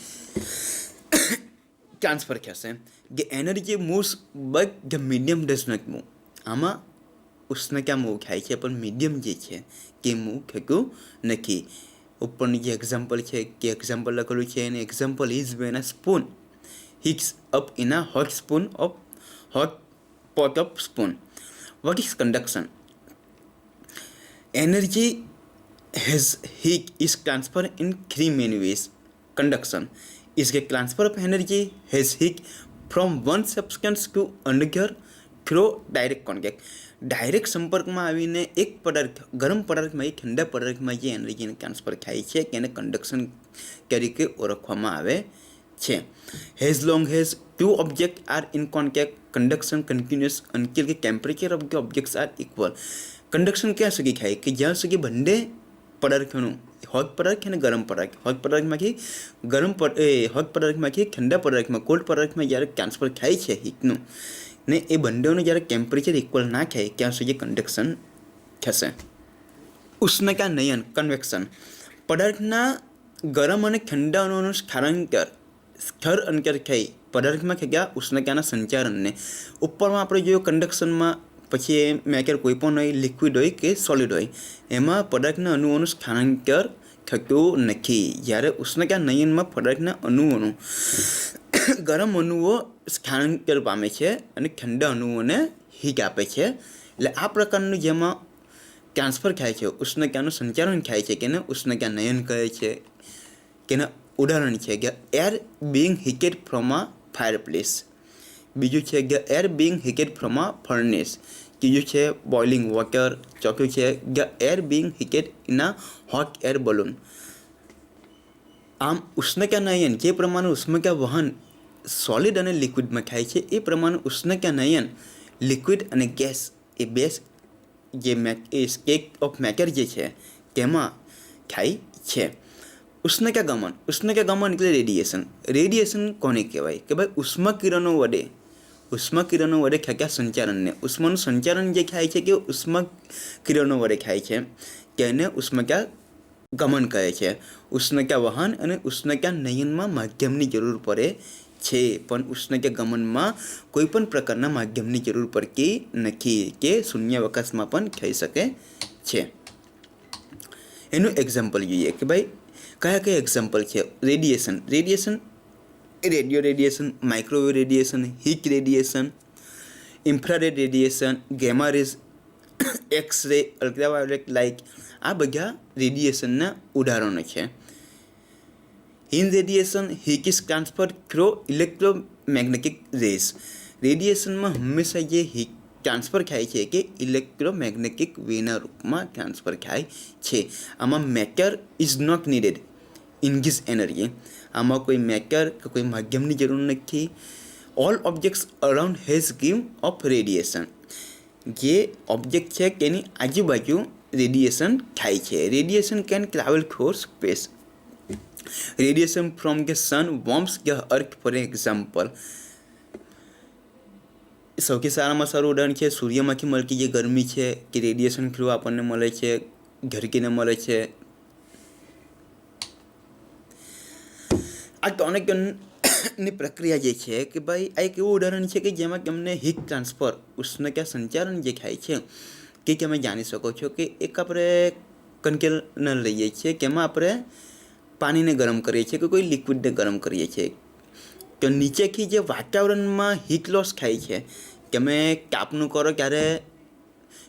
ટ્રાન્સફર થશે. The energy moves but the medium does not move. આમાં ઉષ્ણતા મૂવ થાય છે પણ મીડિયમ જે છે તે મૂવ થતું નથી. ઉપરની જે એક્ઝામ્પલ છે કે એક્ઝામ્પલ લખેલું છે અને example is when a spoon heats up in a hot pot of spoon. What is conduction? Energy has heat is transferred in three main ways. Conduction is the transfer of energy has heat from one substance to another through direct contact. Direct સંપર્કમાં આવીને એક પદાર્થ ગરમ પદાર્થમાં ઠંડા પદાર્થમાં જે એનર્જીને ટ્રાન્સફર થાય છે તેને કન્ડક્શન તરીકે ઓળખવામાં આવે છે. As long as two object are in contact conduction continuous until the temperature of the objects are equal. Conduction ક્યાં સુધી થાય કે જ્યાં સુધી બંને પદાર્થોનું હોટ પદાર્થ અને ગરમ પદાર્થ હોટ પદાર્થમાંથી ઠંડા પદાર્થમાં કોલ્ડ પદાર્થમાં જ્યારે ટ્રાન્સફર થાય છે હીટનું ને એ બંનેનું જ્યારે ટેમ્પરેચર ઇક્વલ ના થાય ત્યાં સુધી કન્ડક્શન થશે. ઉષ્ણતા નયન કન્વેક્શન પદાર્થના ગરમ અને ઠંડા અણુઓનું સ્થળ અંતર થઈ પદાર્થમાં થતા ઉષ્ણતાના સંચારણને ઉપરમાં આપણે જોયું કન્ડક્શનમાં પછી એ મેટર કોઈ પણ હોય લિક્વિડ હોય કે સોલિડ હોય એમાં પદાર્થના અણુઓનું સ્થાનાંતર થતું નથી. જ્યારે ઉષ્ણતા નયનમાં પદાર્થના અણુઓનું ગરમ અણુઓ સ્થાનાંતર પામે છે અને ઠંડા અણુઓને હીટ આપે છે. એટલે આ પ્રકારનું જેમાં ટ્રાન્સફર થાય છે ઉષ્ણતાનું સંચાલન થાય છે કે એને ઉષ્ણતા નયન કહે છે. કે એના ઉદાહરણ છે કે air Bing heated from a fire place. બીજું છે કે air Bing heated from a furnace. ત્રીજું છે બોઇલિંગ વોટર. ચોથું છે the air Bing heated in a hot air balloon. આમ ઉષ્ણતા નયન જે પ્રમાણે ઉષ્ણતા વહન સોલિડ અને લિક્વિડમાં થાય છે એ પ્રમાણે ઉષ્ણતા નયન લિક્વિડ અને ગેસ એ બે જે સ્ટેટ ઓફ મેટર જે છે તેમાં થાય છે. ઉષ્ણતા ગમન એટલે રેડિયેશન. રેડિયેશન કોને કહેવાય કે ભાઈ ઉષ્માકિરણો વડે થતા સંચારણને ઉષ્માનું સંચારણ જે થાય છે કે ઉષ્માકિરણો વડે થાય છે તેને ઉષ્ણતા ગમન કહે છે. ઉષ્ણતા વહન અને ઉષ્ણતા નયનમાં માધ્યમની જરૂર પડે છે પણ ઉષ્ણતા ગમનમાં કોઈ પણ પ્રકારના માધ્યમની જરૂર પડતી નથી કે શૂન્યાવકાશમાં પણ થઈ શકે છે. એનું એક્ઝામ્પલ જોઈએ કે ભાઈ કયા એક્ઝામ્પલ છે. Radiation radio radiation, microwave radiation, heat radiation, infrared radiation, gamma rays, X ray, ultraviolet light આ બધા રેડિયેશનના ઉદાહરણો છે. In radiation heat is transfer through electromagnetic rays. રેડિયેશનમાં હંમેશા જે હીટ ટ્રાન્સફર થાય છે કે ઇલેક્ટ્રોમેગ્નેટિક વેના રૂપમાં ટ્રાન્સફર થાય છે. આમાં matter is not needed in this energy. આમાં કોઈ મેટર કે કોઈ માધ્યમની જરૂર નથી. All objects around has give off radiation. જે ઓબ્જેક્ટ છે તેની આજુબાજુ રેડિયેશન થાય છે. Radiation can travel through space. Radiation from the sun warms the earth for example. સૌથી સારામાં સારું ઉદાહરણ છે સૂર્યમાંથી મળતી જે ગરમી છે કે રેડિયેશન થ્રુ આપણને મળે છે, ઝરકીને મળે છે. આ ટોનિકની પ્રક્રિયા જે છે કે ભાઈ આ એક એવું ઉદાહરણ છે કે જેમાં તમને હીટ ટ્રાન્સફર ઉષ્ણતા સંચારણ જે થાય છે કે તમે જાણી શકો છો કે એક આપણે કન્ટેનર લઈએ છીએ કે એમાં આપણે પાણીને ગરમ કરીએ છીએ કે કોઈ લિક્વિડને ગરમ કરીએ છીએ તો નીચેથી જે વાતાવરણમાં હીટ લોસ થાય છે તમે તાપનું કરો ત્યારે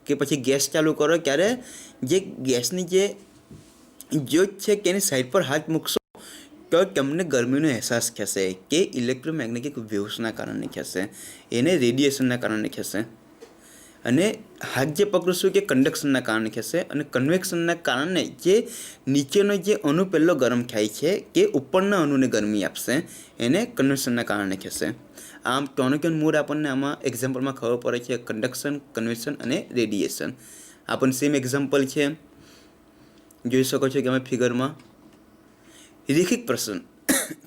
કે પછી ગેસ ચાલુ કરો ત્યારે જે ગેસની જે જ્યોત છે તેની સાઈડ પર હાથ મૂકશો તો તમને ગરમીનો અહેસાસ થશે કે ઇલેક્ટ્રોમેગ્નેટિક વેવ્સના કારણે થશે, એને રેડિયેશનના કારણે થશે. અને હાથ જે પકડશું કે કંડક્શનના કારણે ખેંચશે અને કન્વેક્શનના કારણે જે નીચેનો જે અણુ પહેલો ગરમ થાય છે કે ઉપરના અણુને ગરમી આપશે એને કન્વેક્શનના કારણે ખેંચશે. આમ ટોનોકેન મોડ આપણને આમાં એક્ઝામ્પલમાં ખબર પડે છે કંડક્શન, કન્વેક્શન અને રેડિયેશન. આપણને સેમ એક્ઝામ્પલ છે, જોઈ શકો છો કે અમે ફિગરમાં રેખિક પ્રસરણ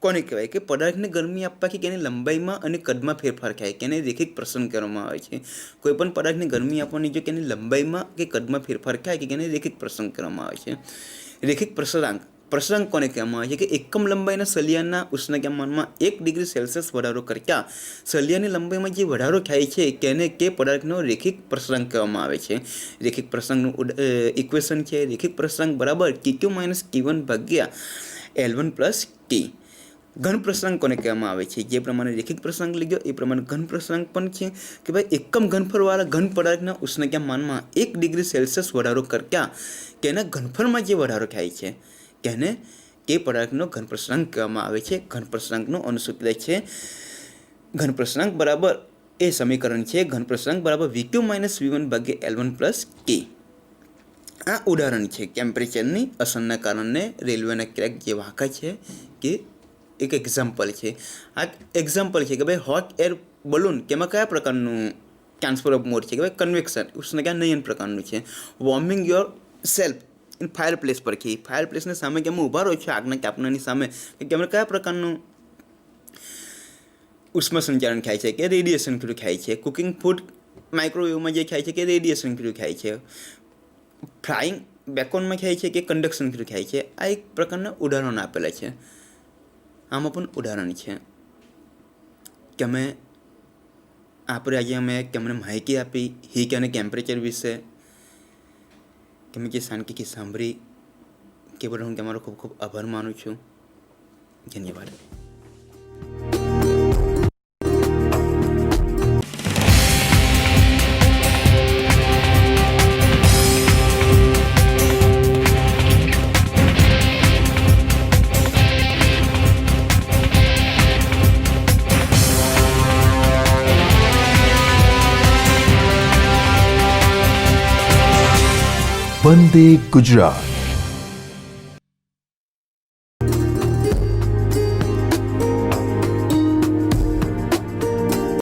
કોને કહેવાય કે પદાર્થને ગરમી આપવાથી તેની લંબાઈમાં અને કદમાં ફેરફાર થાય કે એને રેખિક પ્રસરણ કહેવામાં આવે છે. કોઈ પણ પદાર્થને ગરમી આપવાની જો તેની લંબાઈમાં કે કદમાં ફેરફાર થાય કે તેને રેખિક પ્રસરણ કહેવામાં આવે છે. રેખિક પ્રસરાંક કોને કહેવામાં આવે છે કે એકમ લંબાઈના સળિયાના ઉષ્ણતામાનમાં 1 ડિગ્રી સેલ્સિયસ વધારો કરતાં સળિયાની લંબાઈમાં જે વધારો થાય છે તેને તે પદાર્થનો રેખિક પ્રસરાંક કહેવામાં આવે છે. રેખિક પ્રસરાંકનું ઇક્વેશન છે રેખિક પ્રસરાંક બરાબર T2 - T1 ભાગ્યા L1 + T. ઘન પ્રસરાંક કોને કહેવામાં આવે છે? જે પ્રમાણે રેખિક પ્રસરાંક લીધો એ પ્રમાણે ઘન પ્રસરાંક પણ છે કે ભાઈ એકમ ઘનફળવાળા ઘન પદાર્થના ઉષ્ણતામાનમાં 1 ડિગ્રી સેલ્સિયસ વધારો કરતાં તેના ઘનફળમાં જે વધારો થાય છે તેને તે પદાર્થનો ઘન પ્રસરાંક કહેવામાં આવે છે. ઘન પ્રસરાંકનો અનુસૂત્ર છે ઘન પ્રસરાંક બરાબર એ સમીકરણ છે ઘન પ્રસરાંક બરાબર V2 - V1 ભાગ્યા L1 + T. આ ઉદાહરણ છે ટેમ્પરેચરની અસરના કારણે રેલવેના ક્રેક જે વાંકા છે કે એક એક્ઝામ્પલ છે. આ એક્ઝામ્પલ છે કે ભાઈ હોટ એર બલૂન તેમાં કયા પ્રકારનું ટ્રાન્સફર ઓફ મોડ છે કે ભાઈ કન્વેક્શન ઉષ્ણતાનયન પ્રકારનું છે. Warming your self in fire place પર છે. ફાયર પ્લેસની સામે કે અમે ઊભા રહો છો આગના તાપમાનની સામે કે અમે કયા પ્રકારનું ઉષ્મા સંચારણ થાય છે કે રેડિયેશન થ્રુ થાય છે. કુકિંગ ફૂડ માઇક્રોવેવમાં જે થાય છે કે રેડિયેશન થ્રુ થાય છે. ફ્રાઈંગ બેકોનમાં થાય છે કે કંડક્શન થ્રુ થાય છે. આ એક પ્રકારના ઉદાહરણો આપેલા છે. આમાં પણ ઉદાહરણ છે કે આપણે આજે તમને માહિતી આપી હીટ અને ટેમ્પરેચર વિશે તમે જે શાંતિથી સાંભળી કે બદલ હું તમારો ખૂબ ખૂબ આભાર માનું છું. ધન્યવાદ. वंदे गुजरात.